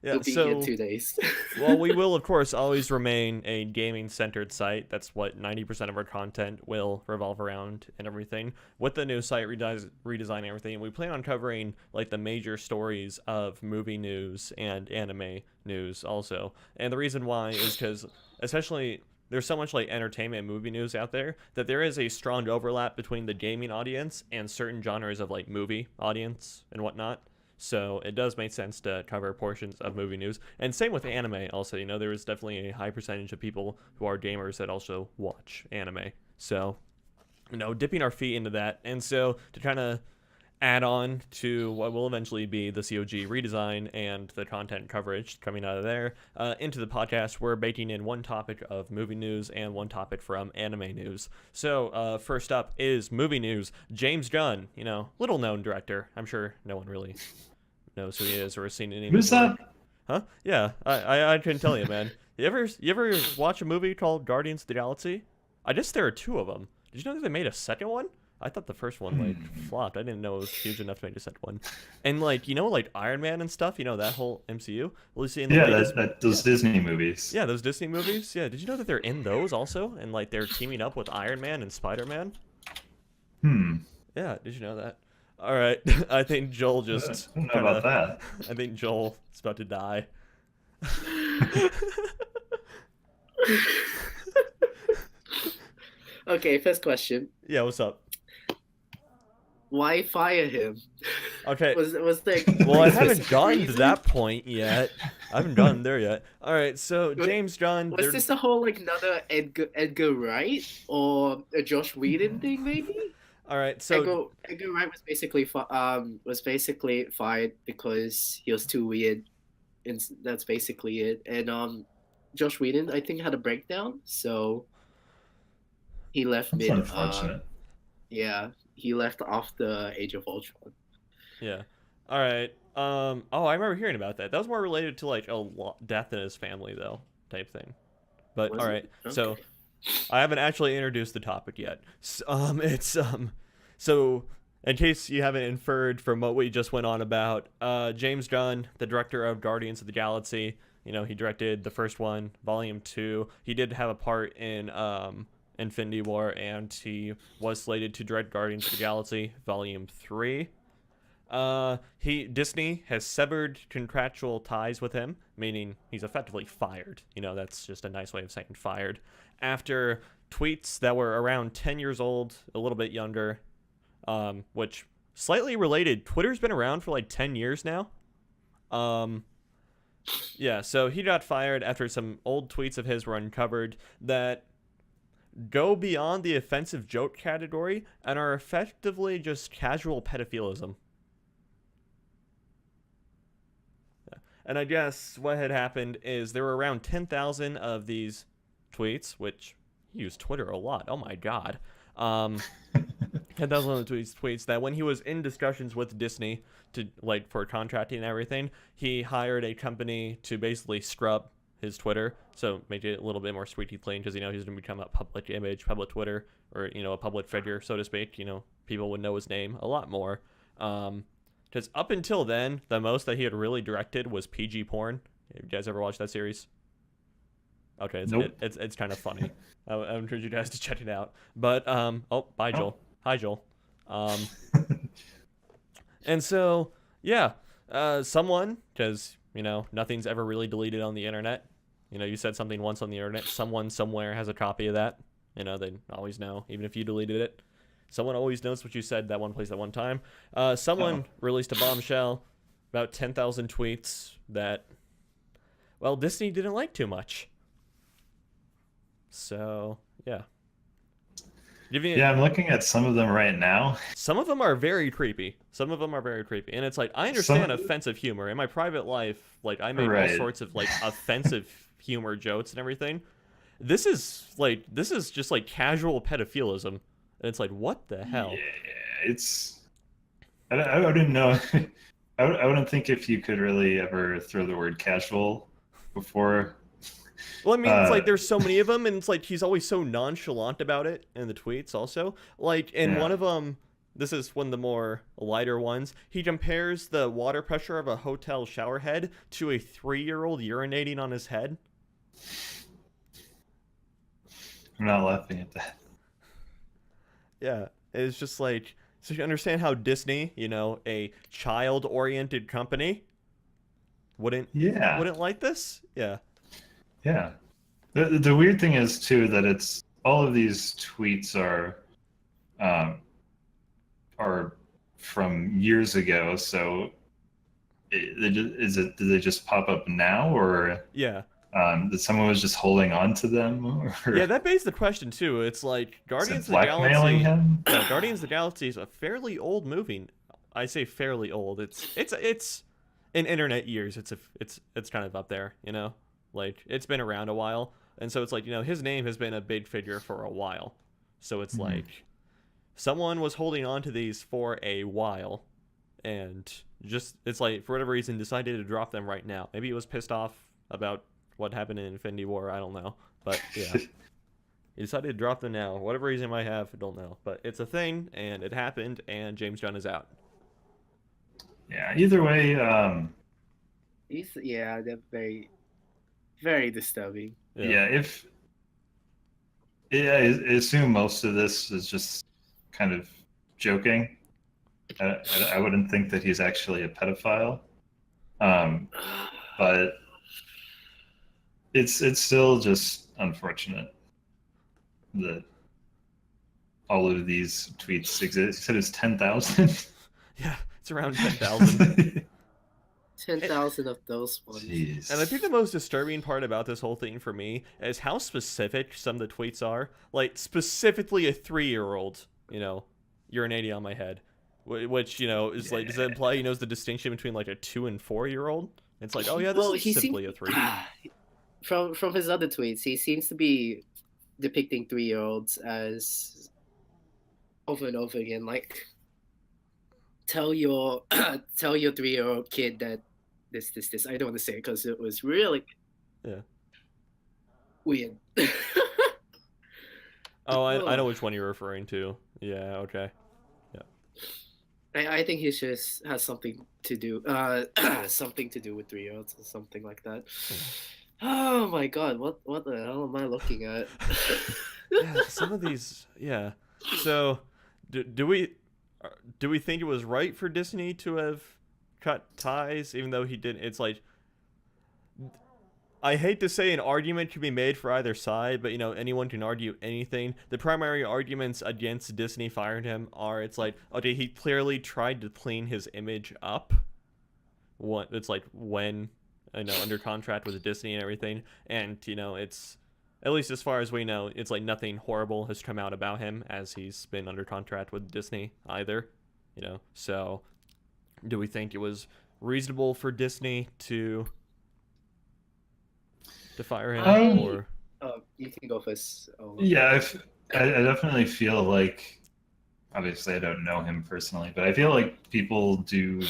Yeah, It'll be here in 2 days. Well, we will, of course, always remain a gaming-centered site. That's what 90% of our content will revolve around and everything. With the new site redesigning everything, we plan on covering like the major stories of movie news and anime news also. And the reason why is because, especially, there's so much like entertainment and movie news out there that there is a strong overlap between the gaming audience and certain genres of like movie audience and whatnot. So it does make sense to cover portions of movie news. And same with anime also. There is definitely a high percentage of people who are gamers that also watch anime. So, dipping our feet into that. And so to kind of add on to what will eventually be the COG redesign and the content coverage coming out of there, into the podcast, we're baking in one topic of movie news and one topic from anime news. So first up is movie news. James Gunn, little known director. I'm sure no one really knows who he is or has seen any. Who's that? Huh? Yeah, I couldn't tell you, man. You ever watch a movie called Guardians of the Galaxy? I guess there are two of them. Did you know that they made a second one? I thought the first one flopped. I didn't know it was huge enough to make a second one. And like Iron Man and stuff, that whole MCU. Well, you see in the those Disney movies. Yeah, those Disney movies. Yeah, did you know that they're in those also, and like they're teaming up with Iron Man and Spider-Man? Yeah, did you know that? All right, I think Joel just. I don't know about that. I think Joel is about to die. Okay, first question. Yeah, what's up? Why fire him? Okay. Was there? Well, I a haven't specific gotten to reason? that point yet. I haven't gotten there yet. All right, so Wa- James Gunn, Was this the whole like another Edgar Wright or a Josh Whedon thing maybe? all right, so Edgar Wright was basically fired because he was too weird, and that's basically it. And Josh Whedon I think had a breakdown, so he left That's mid. unfortunate. Yeah, he left after Age of Ultron. yeah. All right. Oh, I remember hearing about that. That was more related to like death in his family though, type thing. But Was all it? right. So Okay. I haven't actually introduced the topic yet. It's so in case you haven't inferred from what we just went on about, James Gunn, the director of Guardians of the Galaxy, he directed the first one, Volume 2. He did have a part in Infinity War, and he was slated to direct Guardians of the Galaxy Volume 3. Disney has severed contractual ties with him, meaning he's effectively fired. That's just a nice way of saying fired. After tweets that were around 10 years old, a little bit younger, which slightly related. Twitter's been around for like 10 years now. Yeah, so he got fired after some old tweets of his were uncovered that go beyond the offensive joke category and are effectively just casual pedophilism. And I guess what had happened is there were around 10,000 of these tweets, which he used Twitter a lot. Oh my god. 10,000 of these tweets that when he was in discussions with Disney to for contracting and everything, he hired a company to basically scrub his Twitter, so make it a little bit more squeaky clean because he's going to become a public image, public Twitter, or a public figure, so to speak. People would know his name a lot more. Because up until then, the most that he had really directed was PG porn. You guys ever watch that series? Okay, Nope. it's kind of funny. I encourage you guys to check it out. But oh, bye Joel. Hi Joel. And so yeah, someone, because nothing's ever really deleted on the internet. You said something once on the internet, someone somewhere has a copy of that. They always know, even if you deleted it. Someone always knows what you said that one place at one time. Someone released a bombshell about 10,000 tweets that, well, Disney didn't like too much. So, yeah. Yeah, I'm looking at some of them right now. Some of them are very creepy. And it's like, I understand offensive humor. In my private life, I make all sorts of, offensive humor jokes and everything. This is just, casual pedophilism. And it's like, what the hell? Yeah, it's... I wouldn't know. I wouldn't think if you could really ever throw the word casual before... Well, I mean, it's there's so many of them, and it's he's always so nonchalant about it in the tweets also. One of them, this is one of the more lighter ones, he compares the water pressure of a hotel shower head to a 3-year-old urinating on his head. I'm not laughing at that. Yeah, it's just so you understand how Disney, a child-oriented company, wouldn't like this? Yeah. Yeah. The weird thing is too that it's all of these tweets are from years ago. So did they just pop up now, or yeah? That someone was just holding on to them? Or... Yeah, that begs the question too. It's Guardians of the blackmailing Galaxy. him? Yeah, Guardians of the Galaxy is a fairly old movie. I say fairly old. It's in internet years. It's kind of up there. It's been around a while, and so it's his name has been a big figure for a while. So it's someone was holding on to these for a while, and just it's for whatever reason decided to drop them right now. Maybe he was pissed off about what happened in Infinity War, I don't know. But yeah. He decided to drop them now. Whatever reason it might have, I don't know. But it's a thing, and it happened, and James Gunn is out. Yeah, either way, they're very, very disturbing. I assume most of this is just kind of joking. I wouldn't think that he's actually a pedophile. But it's still just unfortunate that all of these tweets exist. You said it's 10,000? Yeah, It's around 10,000. 10,000 of those ones. Jeez. And I think the most disturbing part about this whole thing for me is how specific some of the tweets are. Like, specifically a 3-year-old, urinating on my head. Which, is like, does that imply he knows the distinction between, like, a 2 and 4-year-old? It's like, oh yeah, this is specifically a 3. From his other tweets, he seems to be depicting 3-year-olds as over and over again, like, tell your 3-year-old kid that this. I don't want to say it because it was really weird. Oh, I know which one you're referring to. Yeah, okay. I think he just has something to do something to do with 3-year-olds or something like that. Oh my god, what the hell am I looking at? Yeah, some of these, yeah. So, do we think it was right for Disney to have cut ties, even though he didn't? It's like, I hate to say an argument can be made for either side, but anyone can argue anything. The primary arguments against Disney firing him are, it's like, okay, he clearly tried to clean his image up. It's like when under contract with Disney and everything, and it's, at least as far as we know, it's like nothing horrible has come out about him as he's been under contract with Disney either. So do we think it was reasonable for Disney to fire him, or you can go first. Yeah, I definitely feel like, obviously I don't know him personally, but I feel like people do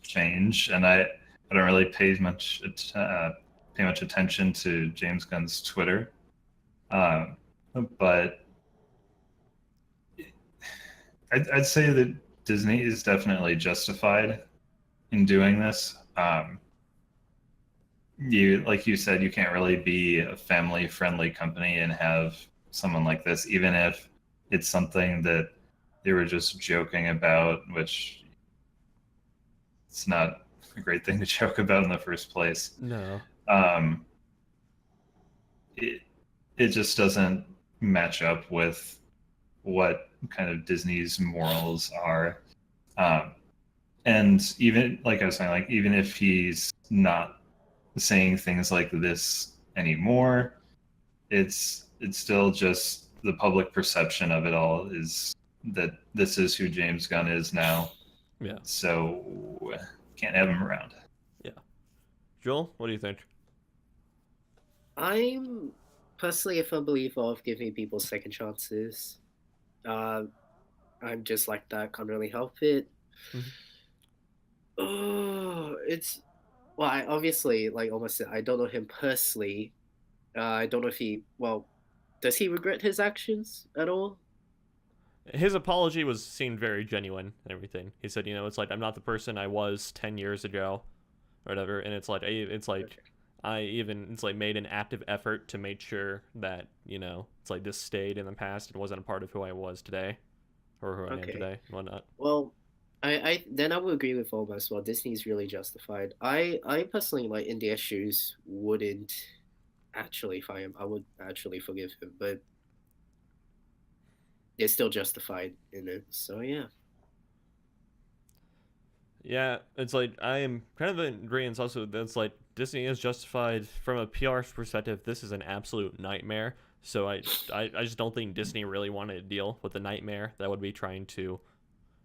change, and I don't really pay much attention to James Gunn's Twitter, but I'd say that Disney is definitely justified in doing this. Like you said, you can't really be a family-friendly company and have someone like this, even if it's something that they were just joking about, which it's not a great thing to joke about in the first place. No. It just doesn't match up with what kind of Disney's morals are. And even, like I was saying, like, even if he's not saying things like this anymore, it's still just the public perception of it all is that this is who James Gunn is now. Yeah. So can't have him around. Yeah. Joel, what do you think? I'm personally a firm believer of giving people second chances. I'm just like that. Can't really help it. Mm-hmm. Oh, well, I obviously, like almost said, I don't know him personally. I don't know if does he regret his actions at all? His apology seemed very genuine and everything. He said, it's like, I'm not the person I was 10 years ago or whatever. And it's like, I even made an active effort to make sure that, it's like this stayed in the past and wasn't a part of who I was today or who I am today and whatnot. Well, I would agree with Omar as well. Disney's really justified. I personally, like, in their shoes, wouldn't actually fire him. I would actually forgive him, but they're still justified in it. So yeah. Yeah, it's like, I am kind of in agreement also that it's like Disney is justified from a PR perspective. This is an absolute nightmare. So I just don't think Disney really wanted to deal with the nightmare that would be trying to,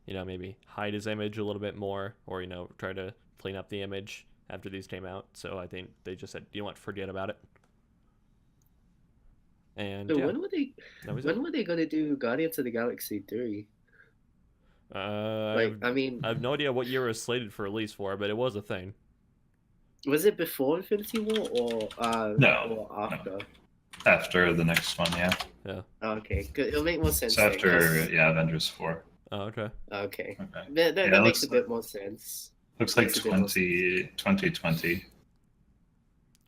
maybe hide his image a little bit more, or, try to clean up the image after these came out. So I think they just said, forget about it. And so when were they going to do Guardians of the Galaxy 3? I have no idea what year it was slated for release for, but it was a thing. Was it before Infinity War or No, or after? No. After the next one, yeah. Yeah. Okay, good. It'll make more sense. So after, Avengers 4. Oh, okay. Okay. Okay. That makes a bit more sense. Looks like 2020.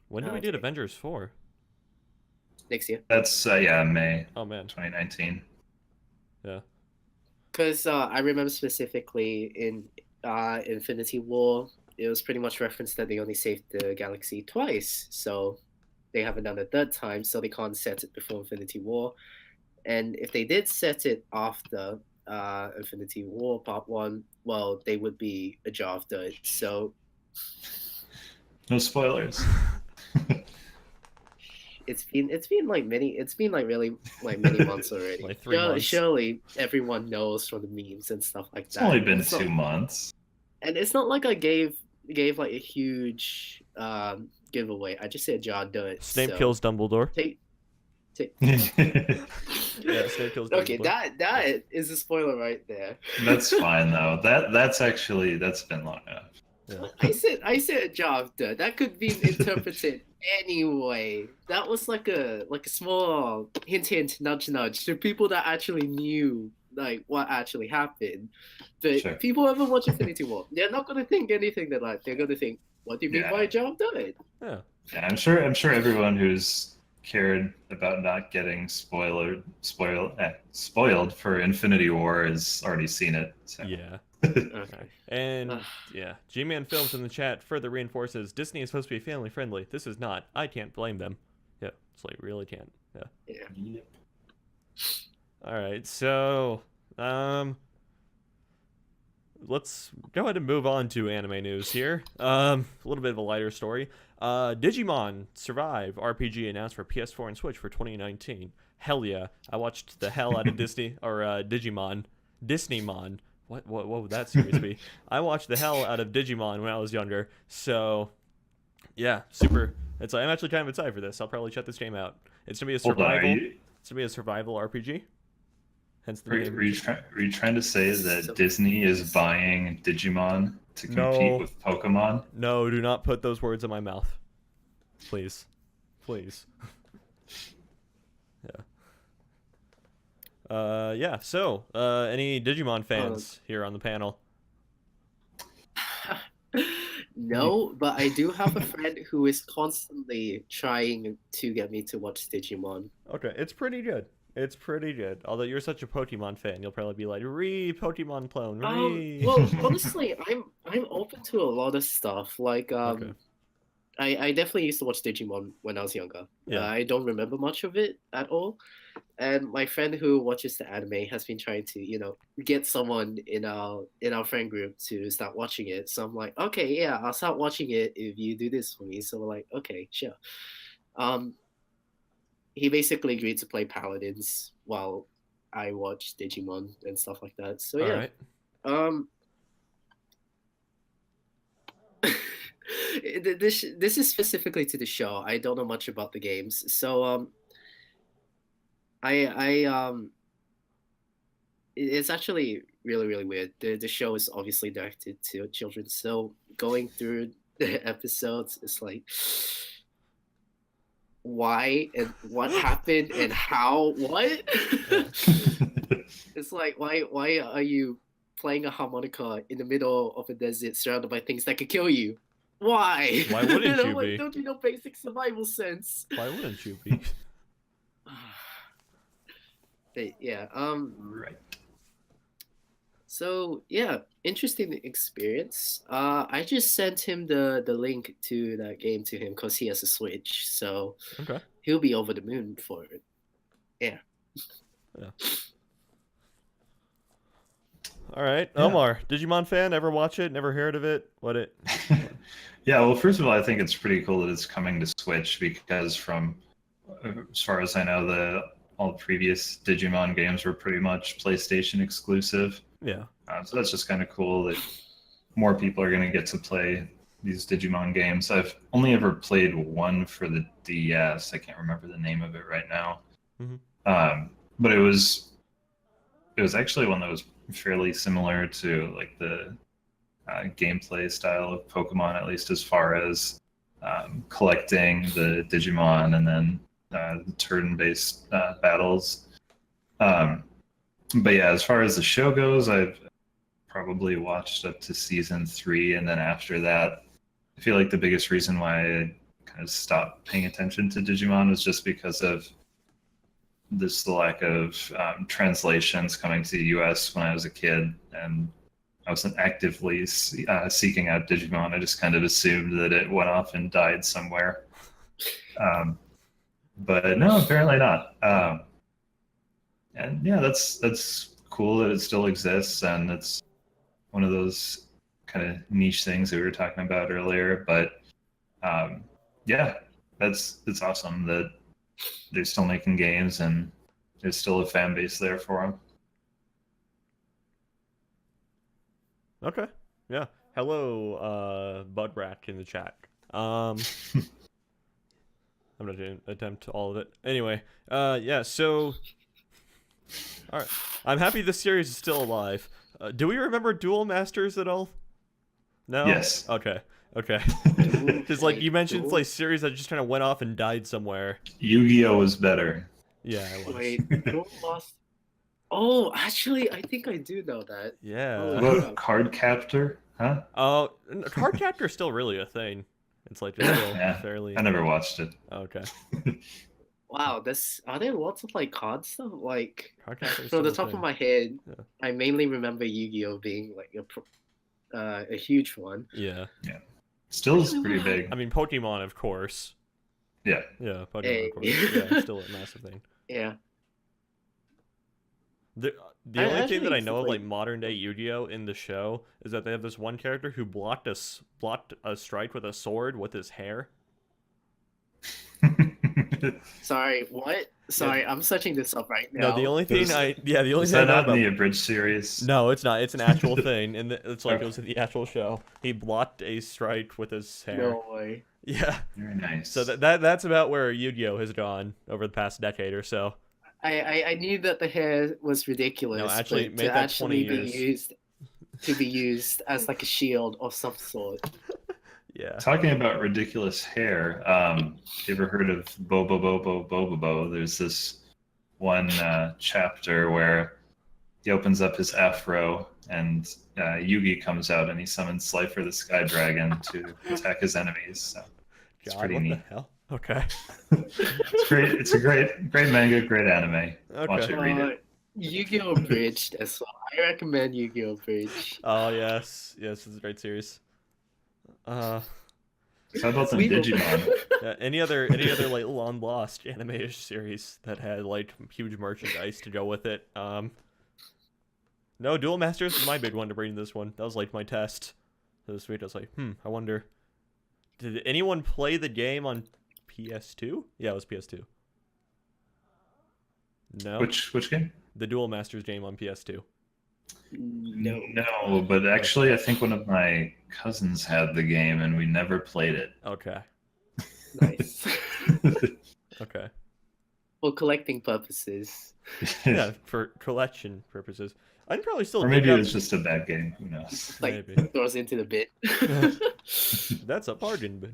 When did we get Avengers 4? Next year. That's May. Oh man. 2019. Yeah. Because I remember specifically in Infinity War, it was pretty much referenced that they only saved the galaxy twice, so they haven't done it a third time, so they can't set it before Infinity War. And if they did set it after Infinity War Part 1, well, they would be a jar of dirt. So No spoilers. it's been like really like many months already. Like 3 months. Surely everyone knows from the memes and stuff like It's that. only been It's not- 2 months. and it's not like I gave like a huge giveaway. I just said jar of dirt. Snape so kills Dumbledore. take Yeah, Snape kills Okay, Dumbledore. that is a spoiler right there. That's fine though. That's been long enough. Yeah. I said a jar of dirt. That could be interpreted anyway. That was like a small hint, nudge, nudge to people that actually knew like what actually happened. But Sure. people who ever watch Infinity War, they're not gonna think anything that like they're gonna think, what do you mean Yeah. by a jar of dirt? Yeah. Yeah, I'm sure everyone who's cared about not getting spoiled for Infinity War has already seen it. So. Yeah. Okay. And yeah, G-Man Films in the chat further reinforces Disney is supposed to be family friendly. This is not. I can't blame them. Yeah, it's like really can't. Yeah. Yeah. Yep. All right, so let's go ahead and move on to anime news here. A little bit of a lighter story. Digimon Survive RPG announced for PS4 and Switch for 2019. Hell yeah! I watched the hell out of Disneymon. What would that series be? I watched the hell out of Digimon when I was younger. So yeah, super. I'm actually kind of excited for this. I'll probably check this game out. It's gonna be a Hold on, survival. It's gonna be a survival RPG. Hence the name. Are you trying to say that Disney is buying Digimon to compete No. with Pokemon? No, do not put those words in my mouth. Please. Please. Yeah. So, any Digimon fans here on the panel? No, but I do have a friend who is constantly trying to get me to watch Digimon. Okay, it's pretty good. It's pretty good. Although you're such a Pokemon fan, you'll probably be like, Pokemon clone, Well, honestly, I'm open to a lot of stuff. Like, Okay. I definitely used to watch Digimon when I was younger. Yeah. I don't remember much of it at all. And my friend who watches the anime has been trying to, get someone in our friend group to start watching it. So I'm like, okay, yeah, I'll start watching it if you do this for me. So we're like, okay, sure. He basically agreed to play Paladins while I watch Digimon and stuff like that. So yeah. All right. This is specifically to the show. I don't know much about the games, so it's actually really really weird. The show is obviously directed to children, so going through the episodes, it's like, why and what happened and how what? It's like, why are you playing a harmonica in the middle of a desert surrounded by things that could kill you? Why? Why wouldn't you be? Don't you know basic survival sense? Why wouldn't you be? But yeah, Right. so yeah, interesting experience. I just sent him the link to that game to him because he has a Switch, so Okay. he'll be over the moon for it. Yeah. All right, Yeah. Omar, Digimon fan? Ever watch it? Never heard of it? What it? Yeah, well, first of all, I think it's pretty cool that it's coming to Switch because as far as I know, all the previous Digimon games were pretty much PlayStation exclusive. Yeah. So that's just kind of cool that more people are going to get to play these Digimon games. I've only ever played one for the DS. I can't remember the name of it right now. Mhm. But it was actually one that was fairly similar to like the gameplay style of Pokemon, at least as far as collecting the Digimon and then the turn-based battles. But yeah, as far as the show goes, I've probably watched up to season 3, and then after that, I feel like the biggest reason why I kind of stopped paying attention to Digimon was just because of this lack of translations coming to the US when I was a kid, and I wasn't actively seeking out Digimon. I just kind of assumed that it went off and died somewhere. But no, apparently not. And yeah, that's cool that it still exists, and it's one of those kind of niche things that we were talking about earlier. But yeah, it's awesome that they're still making games and there's still a fan base there for them. Okay. Yeah. Hello, Budrat in the chat. I'm not gonna attempt all of it. Anyway, yeah. So, all right. I'm happy this series is still alive. Do we remember Duel Masters at all? No. Yes. Okay. Okay. Because like you mentioned, it's like series that just kind of went off and died somewhere. Yu-Gi-Oh was better. Yeah, it was. Wait, Duel Lost. Oh, actually, I think I do know that. Yeah. What about Card Captor? Huh? Oh, Card Captor is still really a thing. It's like just still Yeah, fairly. I never watched it. Okay. Wow, are there lots of like card stuff? Like Card Captor is from still the a top thing. of my head, Yeah. I mainly remember Yu-Gi-Oh being like a huge one. Yeah. Still is pretty big. I mean, Pokemon, of course. Yeah. Yeah, Pokemon, Hey. of course. Yeah, still a massive thing. Yeah. The I only thing that I actually know of played- like modern day Yu-Gi-Oh in the show is that they have this one character who blocked a strike with a sword with his hair. Sorry, what? Sorry, I'm searching this up right now. No, the only thing Is- the only Is thing I that know not in about the abridged series? no, it's not. It's an actual thing, and it's like Okay. it was in the actual show. He blocked a strike with his hair. No way. Yeah. Very nice. So that's about where Yu-Gi-Oh has gone over the past decade or so. I knew that the hair was ridiculous. No, actually, but made to that actually 20 be years. used as like a shield of some sort. Yeah. Talking about ridiculous hair, you ever heard of Bobo Bobo Bobo Bo? There's this one chapter where he opens up his afro and Yugi comes out and he summons Slifer the Sky Dragon to attack his enemies. So it's God, pretty what neat. the hell? Okay. It's great. It's a great manga, great anime. Watch Okay. it, read it. Yu-Gi-Oh! Bridged as well. I recommend Yu-Gi-Oh! Bridge. Oh yes, yes, it's a great series. How about some We will- Digimon? Yeah, any other like long lost anime-ish series that had like huge merchandise to go with it? No, Duel Masters is my big one to bring to this one. That was like my test this week. I was like, I wonder, did anyone play the game on PS2? Yeah, it was PS2. No, Which game? the Duel Masters game on PS2. No. No, but actually, I think one of my cousins had the game and we never played it. Okay, Nice. okay. For collecting purposes. Yeah, for collection purposes. I'd probably still Or dig maybe it up- was just a bad game. Who knows? Like Maybe. throws into the bit. That's a bargain, but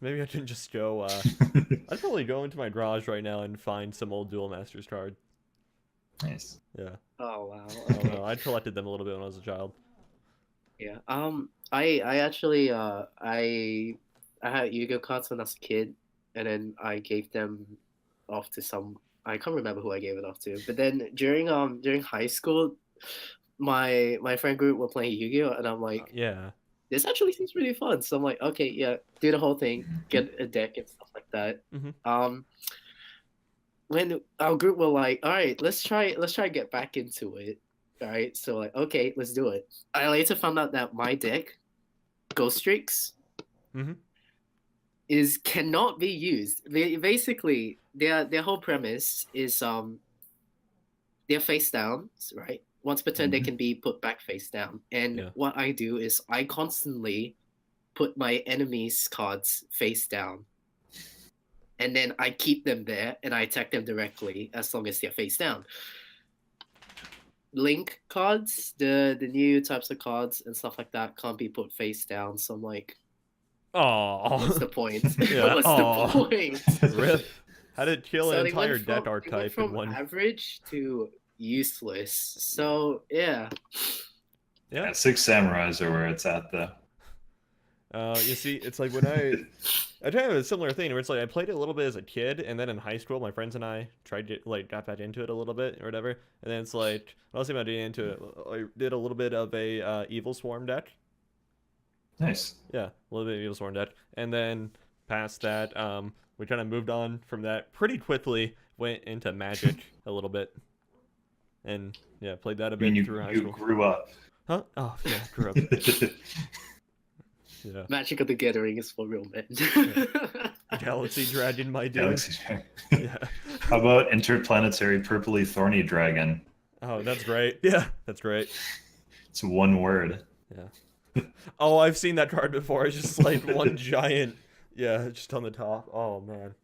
maybe I can just go. I'd probably go into my garage right now and find some old Duel Masters card. Nice. Yeah, Oh wow. I don't know. I collected them a little bit when I was a child. Yeah. I actually I had Yu-Gi-Oh cards when I was a kid, and then I gave them off to some. I can't remember who I gave it off to. But then during high school, my friend group were playing Yu-Gi-Oh, and I'm like, Yeah. this actually seems really fun. So I'm like, okay, yeah, do the whole thing, get a deck and stuff like that. Mhm. When our group were like, all right, let's try get back into it. All right, so like, okay, let's do it. I later found out that my deck, Ghost Streaks, Mhm. cannot be used. Basically, their whole premise is they're face down, right? Once per turn, they Mhm. can be put back face down. And Yeah. what I do is I constantly put my enemies' cards face down. And then I keep them there and I attack them directly as long as they're face down. Link cards, the new types of cards and stuff like that can't be put face down. So I'm like, what's Oh. the point? Yeah. What's Aw. the point? Rip. How did kill an they went entire from- deck they went archetype in from one? average to useless. So yeah. Yeah. Yeah, Six Samurais are where it's at, though. You see, it's like when I kind of have a similar thing where it's like I played it a little bit as a kid, and then in high school, my friends and I tried to like got back into it a little bit or whatever. And then it's like when I was thinking about getting into it, I did a little bit of a Evil Swarm deck. Nice. Yeah, a little bit of Evil Swarm deck, and then past that, we kind of moved on from that pretty quickly. Went into Magic a little bit, and yeah, played that a I bit mean, through high you school. grew up. Huh? Oh yeah, grew up. Yeah. Magic of the Gathering is for real men. Galaxy Dragon, my dude. Galaxy Dragon. Yeah. How about Interplanetary Purpley Thorny Dragon? Oh, that's great. Yeah, that's great. It's one word. Yeah. Oh, I've seen that card before. It's just like one giant. Yeah, just on the top. Oh man.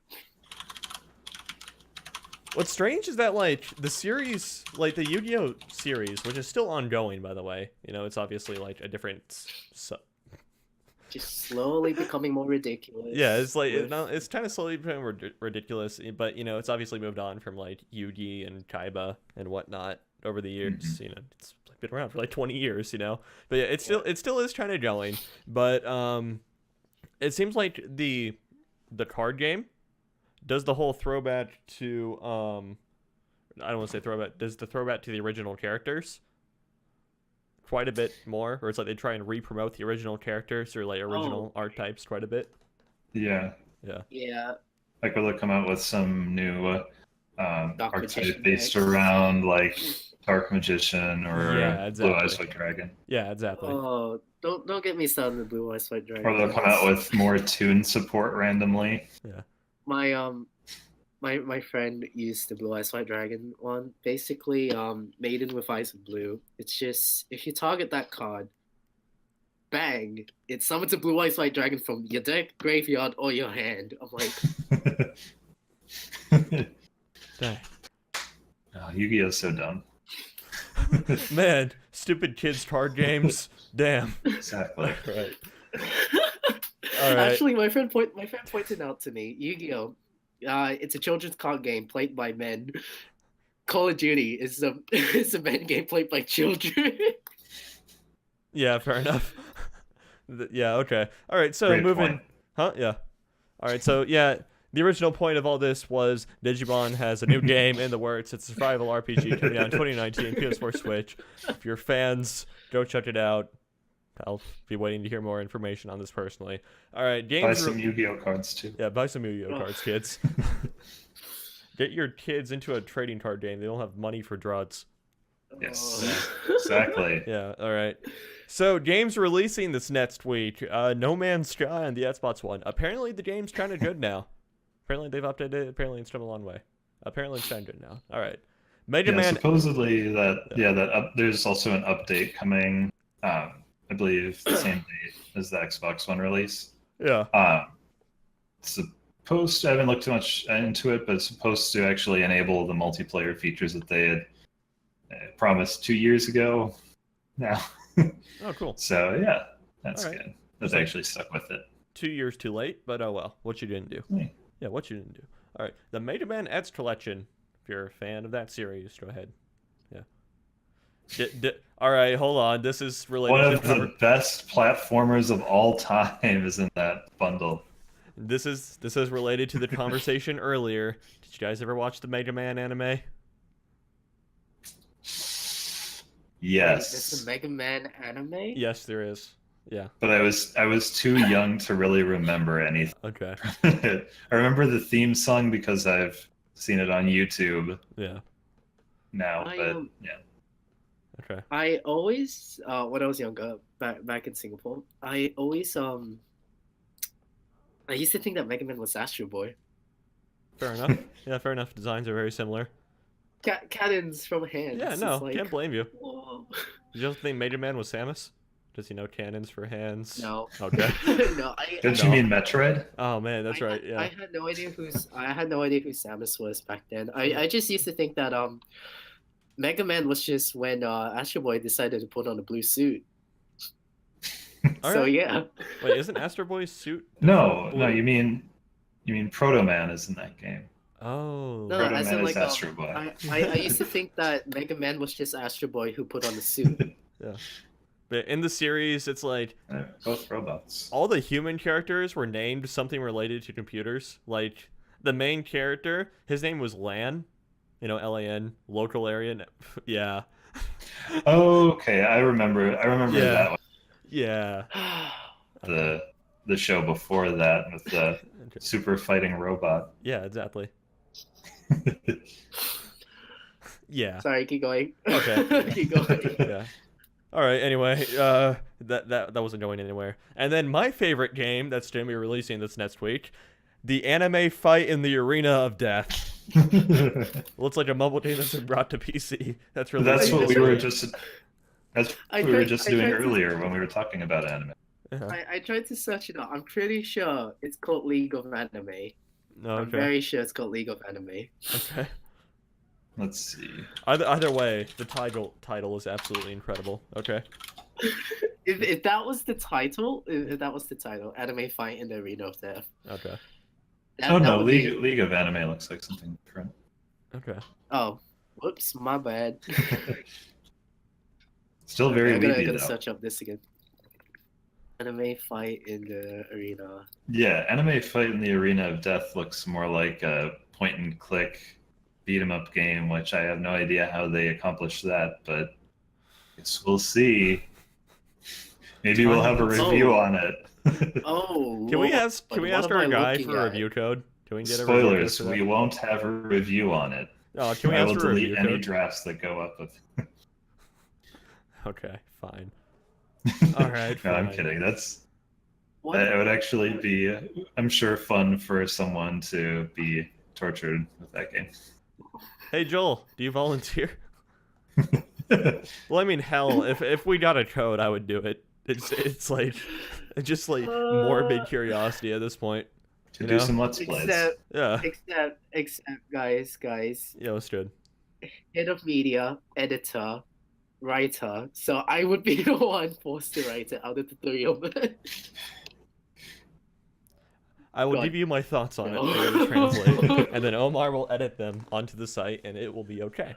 What's strange is that like the series, like the Yu-Gi-Oh series, which is still ongoing, by the way. You know, it's obviously like a different. Just slowly becoming more ridiculous. Yeah, it's like with- it's kind of slowly becoming ridiculous, but you know, it's obviously moved on from like Yugi and Kaiba and whatnot over the years. You know, it's been around for like 20 years. You know, but yeah, it still is kind of going. But it seems like the card game does the whole throwback to I don't want to say throwback. Does the throwback to the original characters quite a bit more, or it's like they try and re-promote the original characters or like original archetypes quite a bit. Yeah. Yeah. Like will they come out with some new Dark archetype Magician based decks. around like Dark Magician or Yeah, exactly. Blue Eyes White Dragon? Yeah, exactly. Oh, don't get me started on the Blue Eyes White Dragon. Or they'll come out with more tune support randomly. Yeah. My friend used the Blue Eyes White Dragon one. Basically, Maiden with Eyes of Blue. It's just if you target that card, bang, it summons a Blue Eyes White Dragon from your deck, graveyard, or your hand. I'm like, Dang. Oh, Yu-Gi-Oh's so dumb. Man, stupid kids card games. Damn. Exactly. Right. All right. Actually, my friend pointed out to me, Yu-Gi-Oh, it's a children's card game played by men. Call of Duty is a men game played by children. Yeah, fair enough. Yeah, okay. All right, so Great moving. point. Huh? Yeah. All right, so yeah, the original point of all this was Digimon has a new game in the works. It's a survival RPG coming out in 2019, PS4 Switch. If you're fans, go check it out. I'll be waiting to hear more information on this personally. All right, Buy games. some Yu-Gi-Oh cards too. Yeah, buy some Yu-Gi-Oh cards, kids. Get your kids into a trading card game. They don't have money for drugs. Yes. Oh. Exactly. Yeah, all right. So, games releasing this next week. No Man's Sky and the Xbox One. Apparently, the game's kind of good now. Apparently, they've updated it. Apparently, it's come a long way. Apparently, it's kind of good now. All right. Mega Yeah, Man. supposedly there's also an update coming. I believe the same date as the Xbox One release. Yeah. Supposed to, I haven't looked too much into it, but it's supposed to actually enable the multiplayer features that they had promised 2 years ago. Now. Oh, cool. So yeah, that's All right. good. That they actually stuck with it. 2 years too late, but oh well. What you didn't do. Yeah. Yeah, what you didn't do. All right. The Mega Man X Collection. If you're a fan of that series, go ahead. Yeah. All right, hold on. This is related One to of the best platformers of all time is in that bundle. This is related to the conversation earlier. Did you guys ever watch the Mega Man anime? Yes. This is a Mega Man anime? Yes, there is. Yeah. But I was too young to really remember anything. Okay. I remember the theme song because I've seen it on YouTube Yeah. now, I, but um, yeah. Okay. I always, when I was younger, back in Singapore, I used to think that Mega Man was Astro Boy. Fair enough. Yeah, fair enough. Designs are very similar. Cannons from hands. Yeah, It's no, like, can't blame you. whoa. Did you also think Mega Man was Samus? Does he know cannons for hands? No. Okay. No, Don't No. you mean Metroid? Oh man, that's right. I Yeah. had no idea who Samus was back then. I just used to think that Mega Man was just when Astro Boy decided to put on a blue suit. All So right. yeah. Wait, isn't Astro Boy's suit? No, blue? no, you mean Proto Man is in that game. Oh. No, Proto as Man in, is like, Astro Boy. I used to think that Mega Man was just Astro Boy who put on the suit. But in the series, it's like They're both robots. all the human characters were named something related to computers. Like the main character, his name was Lan. You know, LAN, local area. Yeah. Okay, I remember Yeah. that one. Yeah. The show before that with the Okay. super fighting robot. Yeah, exactly. Yeah. Sorry, keep going. Okay. Keep going. Yeah. All right. Anyway, that wasn't going anywhere. And then my favorite game that's going to be releasing this next week, the anime fight in the arena of death. Looks like a mobile game that's been brought to PC. That's really. That's what we were just. That's what I we were tried- just I doing tried to- earlier when we were talking about anime. Yeah. I tried to search it up. I'm pretty sure it's called League of Anime. No, I'm okay. very sure it's called League of Anime. Okay. Let's see. Either way, the title is absolutely incredible. Okay. If that was the title, Anime Fight in the Arena of Death. Okay. Oh no, would be- League of Anime looks like something different. Okay. Oh, whoops, my bad. Still very I weedy gotta though. search up this again. Anime Fight in the Arena. Yeah, Anime Fight in the Arena of Death looks more like a point and click beat 'em up game, which I have no idea how they accomplished that, but I guess we'll see. Maybe we'll have a review on it. Oh. Can we ask what our am I guy looking for a at? review code? Can we get a review code Spoilers, for that? we won't have a review on it. Oh, can we I ask will for a delete review any code? drafts that go up with. Okay, fine. All right. No, I'm fine. kidding. What? That would actually be, I'm sure, fun for someone to be tortured with that game. Hey Joel, do you volunteer? Well, I mean, hell, if we got a code, I would do it. It's like just like morbid curiosity at this point. To You do know? some Let's Plays. Yeah. Except, guys. Yeah, let's do it. Head of media, editor, writer. So I would be the one forced to write it out of the three of us. I will God. give you my thoughts on it No. for you to translate, and then Omar will edit them onto the site, and it will be okay.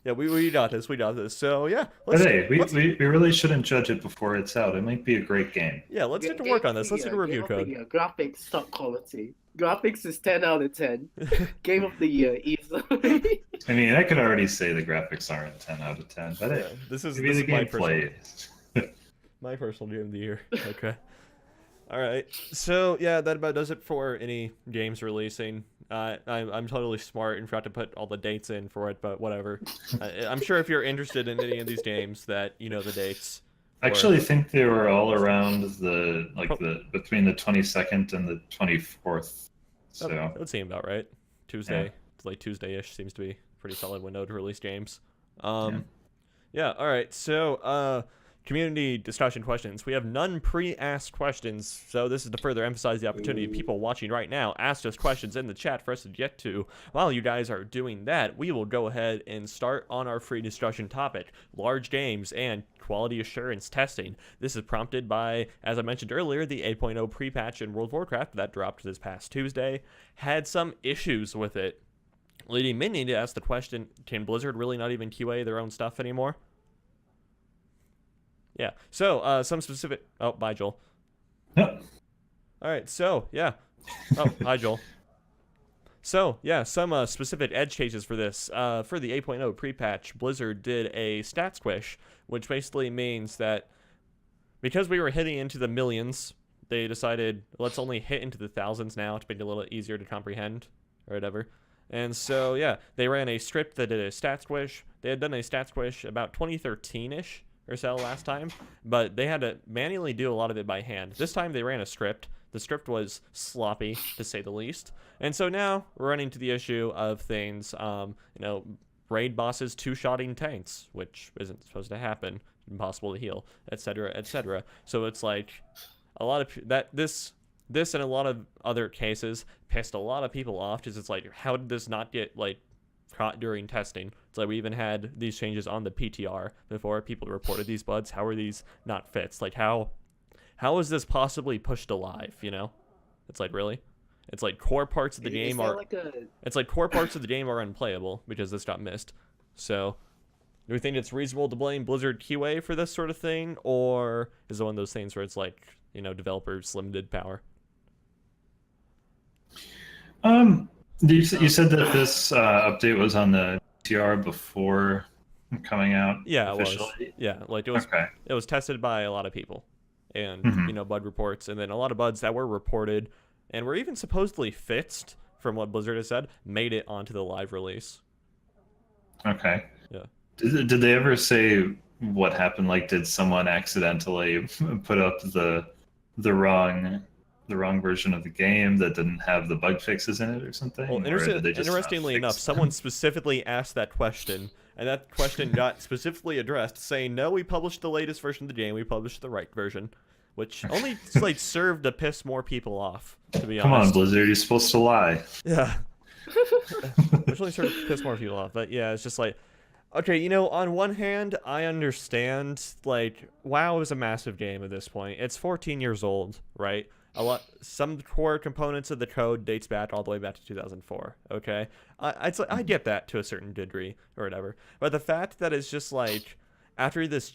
Yeah, we got this. We got this. So yeah, But hey, we really shouldn't judge it before it's out. It might be a great game. yeah, let's get to work on this. Let's get a review code. Graphics top quality. Graphics is 10 out of 10. Game of the year easily. I mean, I could already say the graphics aren't 10 out of 10, but Yeah, hey, this is maybe the my personal, gameplay. my personal game of the year. Okay. All right. So yeah, that about does it for any games releasing. I'm totally smart and forgot to put all the dates in for it, but whatever. I'm sure if you're interested in any of these games, that you know the dates. I actually think they were all around between the 22nd and the 24th. So That would seem about right. Tuesday, late Tuesday-ish seems to be a pretty solid window to release games. Yeah. All right. So community discussion questions. We have none pre-asked questions, so this is to further emphasize the opportunity of people watching right now. Ask us questions in the chat for us to get to. While you guys are doing that, we will go ahead and start on our free discussion topic, large games and quality assurance testing. This is prompted by, as I mentioned earlier, the 8.0 pre-patch in World of Warcraft that dropped this past Tuesday. Had some issues with it, leading many to ask the question, can Blizzard really not even QA their own stuff anymore? Yeah. So, some specific... Oh, bye, Joel. Yep. All right. So, yeah. Oh, hi, Joel. So, yeah, some specific edge cases for this. For the 8.0 pre-patch, Blizzard did a stat squish, which basically means that because we were hitting into the millions, they decided, let's only hit into the thousands now to make it a little easier to comprehend or whatever. And so, yeah, they ran a script that did a stat squish. They had done a stat squish about 2013-ish or so last time, but they had to manually do a lot of it by hand. This time they ran a script. The script was sloppy, to say the least. And so now we're running to the issue of things, raid bosses two-shotting tanks, which isn't supposed to happen, impossible to heal, etc., etc. So it's like a lot of this and a lot of other cases pissed a lot of people off, because it's like, how did this not get caught during testing? It's like we even had these changes on the PTR before people reported these bugs. How are these not fixed? Like how is this possibly pushed alive? It's like, really? It's like core parts of the game core parts of the game are unplayable because this got missed. So do we think it's reasonable to blame Blizzard QA for this sort of thing, or is it one of those things where it's like, developers limited power? You said that this update was on the TR before coming out. Yeah, officially? it was. Yeah, like it was. Okay. It was tested by a lot of people, and bug reports, and then a lot of bugs that were reported and were even supposedly fixed, from what Blizzard has said, made it onto the live release. Okay. Yeah. Did they ever say what happened? Like, did someone accidentally put up the wrong the wrong version of the game that didn't have the bug fixes in it or Well, something, or did they just not interestingly enough, fix someone them? specifically asked that question, and that question got specifically addressed, saying, "No, we published the latest version of the game. We published the right version," which only like served to piss more people off, to be Come on, honest. Blizzard, you're supposed to lie. Yeah, which only served to piss more people off. But yeah, it's just like, okay, on one hand, I understand, like, WoW is a massive game at this point. It's 14 years old, right? Some core components of the code dates back all the way back to 2004. Okay, I get that to a certain degree or whatever, but the fact that it's just like after this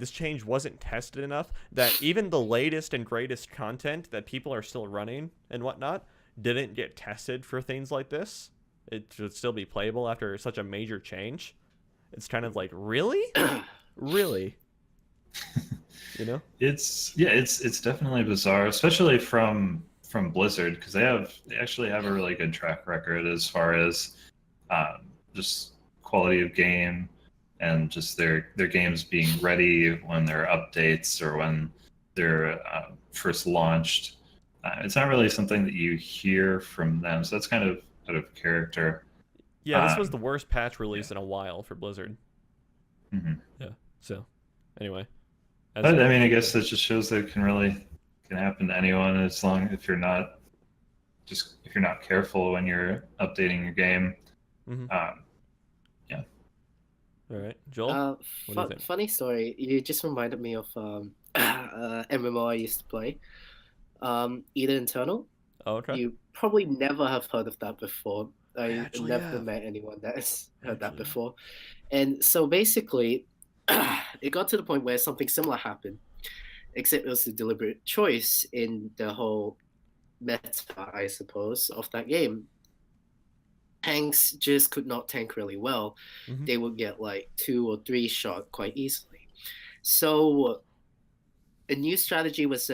change wasn't tested enough, that even the latest and greatest content that people are still running and whatnot didn't get tested for things like this, it should still be playable after such a major change. It's kind of like, really, really, It's definitely bizarre, especially from Blizzard, because they actually have a really good track record as far as just quality of game and just their games being ready when there are updates or when they're first launched. It's not really something that you hear from them, so that's kind of out of character. Yeah, this was the Um, worst patch yeah. release in a while for Blizzard. Mhm. Yeah. So, anyway, as But I mean, I guess that just shows that it can happen to anyone as long if you're not careful when you're updating your game. hmm Um, yeah. All right, Joel, what do you think? Funny story. You just reminded me of MMO I used to play. Eden Eternal. Oh, okay. You probably never have heard of that before. I I actually never have. met anyone that has heard that Actually, yeah. before. And so basically, it got to the point where something similar happened, except it was a deliberate choice in the whole meta, I suppose, of that game. Tanks just could not tank really well. Mm-hmm. They would get like 2 or 3 shot quite easily. So a new strategy was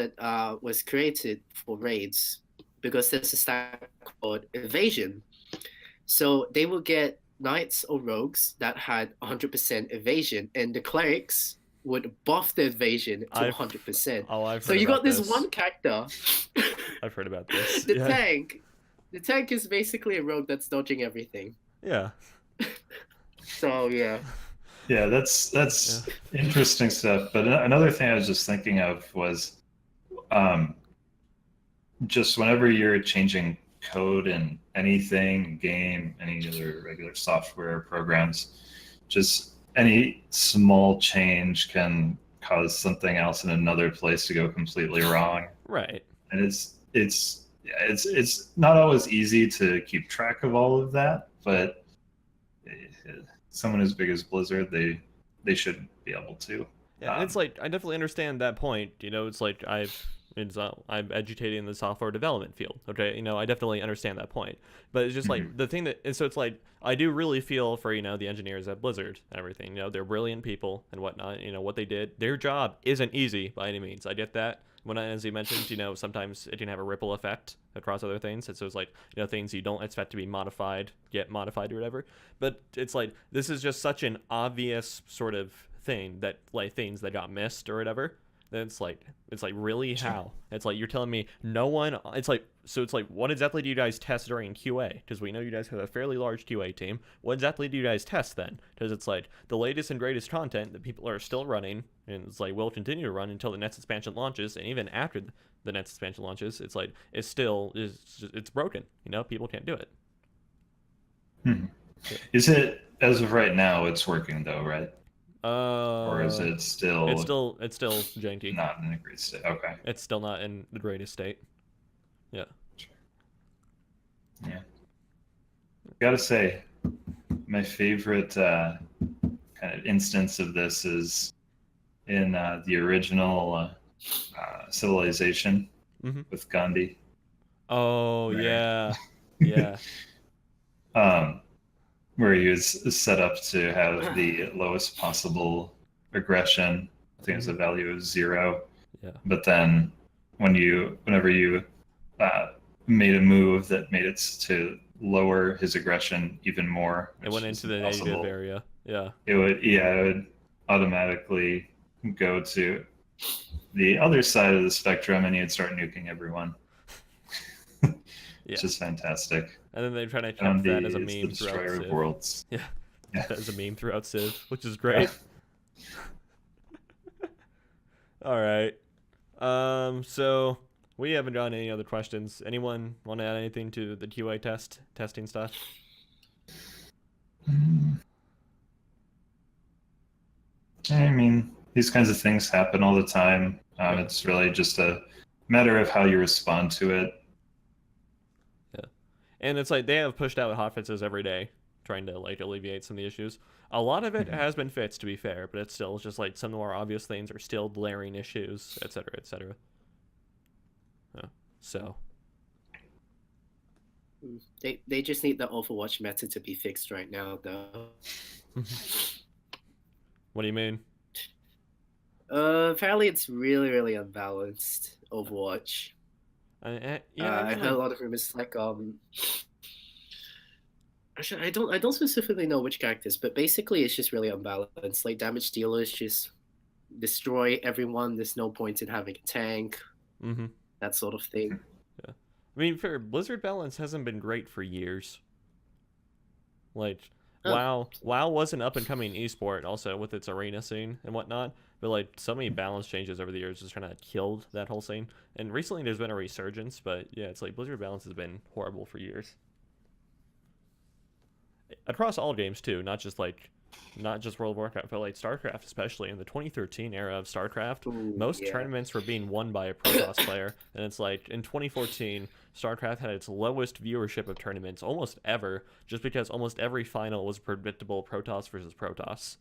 created for raids because there's a stat called evasion. So they will get knights or rogues that had 100% evasion, and the clerics would buff the evasion to I've 100%. I've So heard you about got this this. one character. I've heard about this. the Yeah. tank. The tank is basically a rogue that's dodging everything. Yeah. So yeah. Yeah, that's interesting stuff. But another thing I was just thinking of was um, just whenever you're changing code in anything, game, any other regular software programs, just any small change can cause something else in another place to go completely wrong. Right. And it's not always easy to keep track of all of that, but someone as big as Blizzard, they should be able to. Yeah, and it's like I definitely understand that point. It's like I'm educated in the software development field. Okay, I definitely understand that point. But it's just like the thing that, and so it's like I do really feel for the engineers at Blizzard and everything. They're brilliant people and whatnot. What they did, their job isn't easy by any means. I get that. As you mentioned, sometimes it can have a ripple effect across other things. And so it's like, things you don't expect to be modified get modified or whatever. But it's like, this is just such an obvious sort of thing that, like, things that got missed or whatever. Then it's like really how? It's like you're telling me no one. It's like what exactly do you guys test during QA? Because we know you guys have a fairly large QA team. What exactly do you guys test then? Because it's like the latest and greatest content that people are still running, and it's like will continue to run until the next expansion launches, and even after the next expansion launches, it's like it's broken. People can't do it. Hmm. Is it, as of right now, it's working though, right? Or is it still It's still janky. not in a great state? Okay. It's still not in the greatest state. Yeah. Yeah. Gotta say, my favorite kind of instance of this is in the original Civilization with Gandhi. Oh, Right. yeah. Yeah. Where he was set up to have the lowest possible aggression. I think it was a value of 0. Yeah. But then whenever you made a move that made it to lower his aggression even more. It went into the negative area. Yeah. It would automatically go to the other side of the spectrum, and you'd start nuking everyone. Yeah. Which is fantastic. And then they try to keep that as a it's meme the throughout destroyer Civ. of worlds. Yeah. Yeah. As a meme throughout Civ, which is great. All right. So we haven't gotten any other questions. Anyone want to add anything to the QA testing stuff? I mean, these kinds of things happen all the time. It's really just a matter of how you respond to it. Yeah. And it's like they have pushed out hotfixes every day, trying to like alleviate some of the issues. A lot of it has been fixed, to be fair, but it's still just like some of the more obvious things are still glaring issues, etc., etc. So They just need the Overwatch meta to be fixed right now, though. what do you mean? Apparently it's really, really unbalanced, Overwatch. Yeah, I heard a lot of rumors like actually I don't specifically know which characters, but basically it's just really unbalanced. Like damage dealers just destroy everyone. There's no point in having a tank. That sort of thing. Yeah. I mean, fair, Blizzard balance hasn't been great for years. Like WoW was an up and coming esport also with its arena scene and whatnot, but like so many balance changes over the years just kind of killed that whole scene. And recently there's been a resurgence, but yeah, it's like Blizzard balance has been horrible for years. Across all games too, not just World of Warcraft, but like StarCraft, especially in the 2013 era of StarCraft. Most tournaments were being won by a Protoss player, and it's like in 2014, StarCraft had its lowest viewership of tournaments almost ever, just because almost every final was predictable Protoss versus Protoss.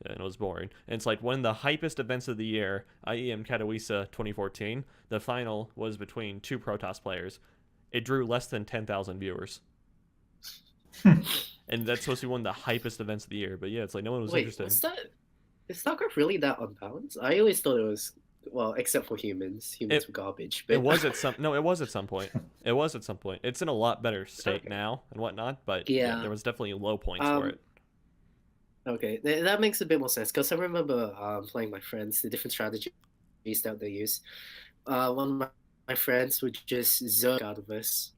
Yeah, and it was boring. And it's like one of the hypest events of the year, IEM Katowice 2014, the final was between two Protoss players. It drew less than 10,000 viewers. And that's supposed to be one of the hypest events of the year, but yeah, it's like no one was interested. Is StarCraft really that unbalanced? I always thought it was, well, except for humans. Humans were garbage. But... It was at some point. It was at some point. It's in a lot better state now and whatnot, but yeah, there was definitely low points for it. Okay, that makes a bit more sense because I remember playing my friends, the different strategies that they use. One of my friends would just zerg out of us.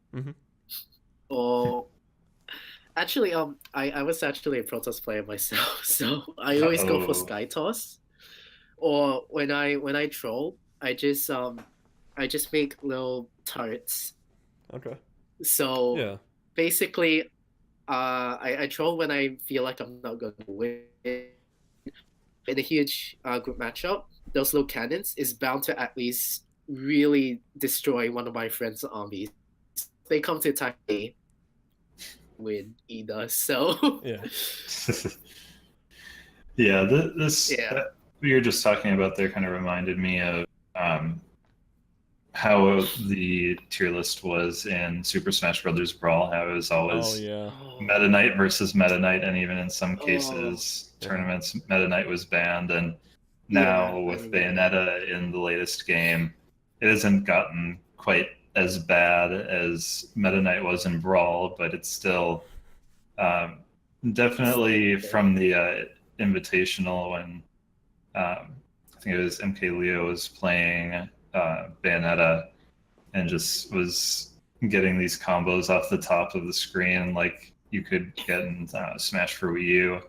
Or actually, I was actually a Protoss player myself, so I always go for Sky Toss. Or when I troll, I just make little turrets. Okay. So yeah, basically, I troll when I feel like I'm not going to win. In a huge group matchup, those little cannons is bound to at least really destroy one of my friends' armies. They come to attack me, win either. So yeah, yeah. This we were just talking about there kind of reminded me of how the tier list was in Super Smash Brothers Brawl. How it was always Meta Knight versus Meta Knight, and even in some cases tournaments Meta Knight was banned. And now with Bayonetta in the latest game, it hasn't gotten quite as bad as Meta Knight was in Brawl, but it's still definitely from the Invitational when I think it was MK Leo was playing Bayonetta and just was getting these combos off the top of the screen like you could get in Smash for Wii U.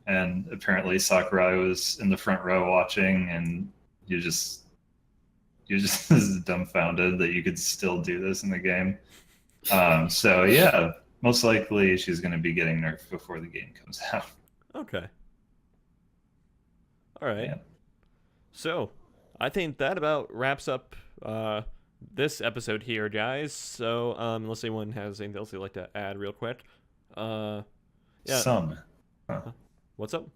And apparently Sakurai was in the front row watching, and you're just dumbfounded that you could still do this in the game. So yeah, most likely she's going to be getting nerfed before the game comes out. Okay. All right. Yeah. So I think that about wraps up this episode here, guys. So unless anyone has anything else they'd like to add real quick. Yeah. Some. Huh. What's up?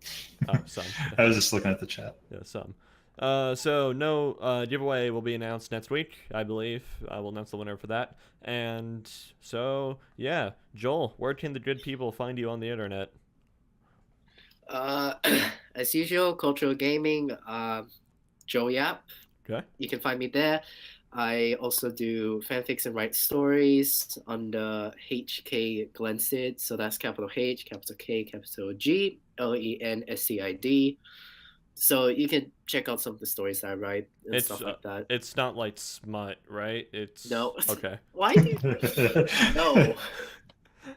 Some. I was just looking at the chat. Yeah, some. So no giveaway will be announced next week, I believe. I will announce the winner for that. And so yeah, Joel, where can the good people find you on the internet? As usual, Cultural Gaming, Joe Yap. Okay. You can find me there. I also do fanfics and write stories under HK Glensid. So that's capital H, capital K, capital G, LENSCID. So you can check out some of the stories that I write and stuff like that. It's not like smut, right? It's No. okay. Why do you... No.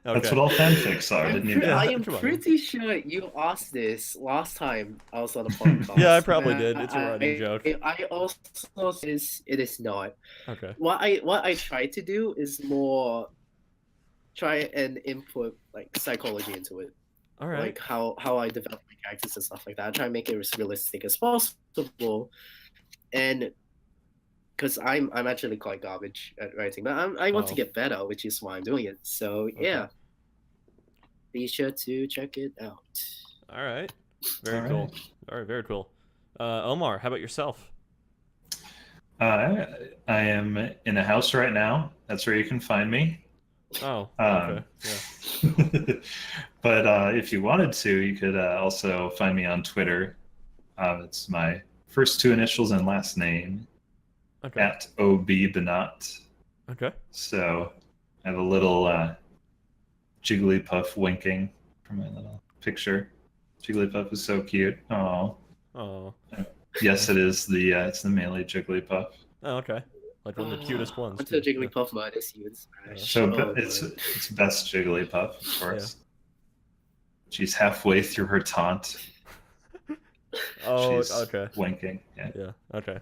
That's Okay. what all fanfics are, didn't you Yeah, I know? am come on. pretty sure you asked this last time I was on the podcast. Yeah, I probably And did. It's a running joke. I also says it is not. Okay. What I try to do is more try and input like psychology into it. All right. Like how I develop my characters and stuff like that. I try and make it as realistic as possible. And because I'm actually quite garbage at writing, but I want to Oh. get better, which is why I'm doing it. So yeah, be sure to check it out. All right. Very All cool. right. All right. Very cool. Omar, how about yourself? I am in a house right now. That's where you can find me. Oh. Okay. Yeah. But if you wanted to, you could also find me on Twitter. It's my first two initials and last name Okay. at OB Okay. So I have a little Jigglypuff winking from my little picture. Jigglypuff is so cute. Oh, Oh. yes, it is it's the melee Jigglypuff. Oh. Okay. Like one of the cutest ones. Until too. Jigglypuff murders you in Smash. So Oh, it's man. it's best Jigglypuff, of course. She's halfway through her taunt. Oh. She's Okay. winking. Yeah. Yeah. Okay.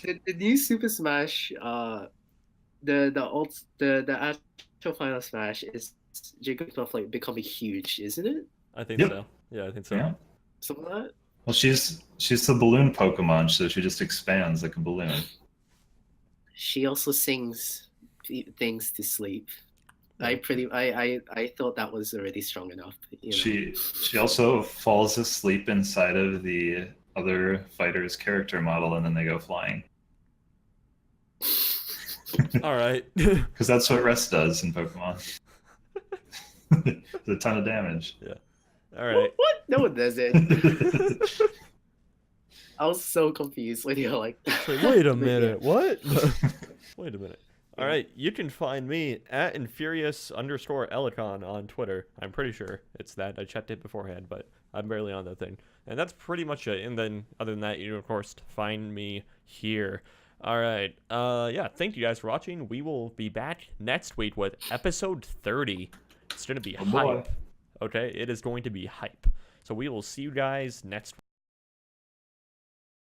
The new Super Smash, the actual final Smash is Jigglypuff like becoming huge, isn't it? I think Yep. so. Yeah, I think so. Yeah. Something like that. Well, she's the balloon Pokemon, so she just expands like a balloon. She also sings things to sleep. I thought that was already strong enough. You know? She also falls asleep inside of the other fighter's character model, and then they go flying. All right. Because that's what rest does in Pokemon. It's a ton of damage. All right. What? No one does it. I was so confused when you're like, Like, wait a minute. What? Wait a minute. All right. You can find me at Infurious_Elicon on Twitter. I'm pretty sure it's that. I checked it beforehand, but I'm barely on that thing. And that's pretty much it. And then other than that, you can, of course, find me here. All right. Yeah. Thank you guys for watching. We will be back next week with episode 30. It's going to be Oh, boy. hype. Okay. It is going to be hype. So we will see you guys next week.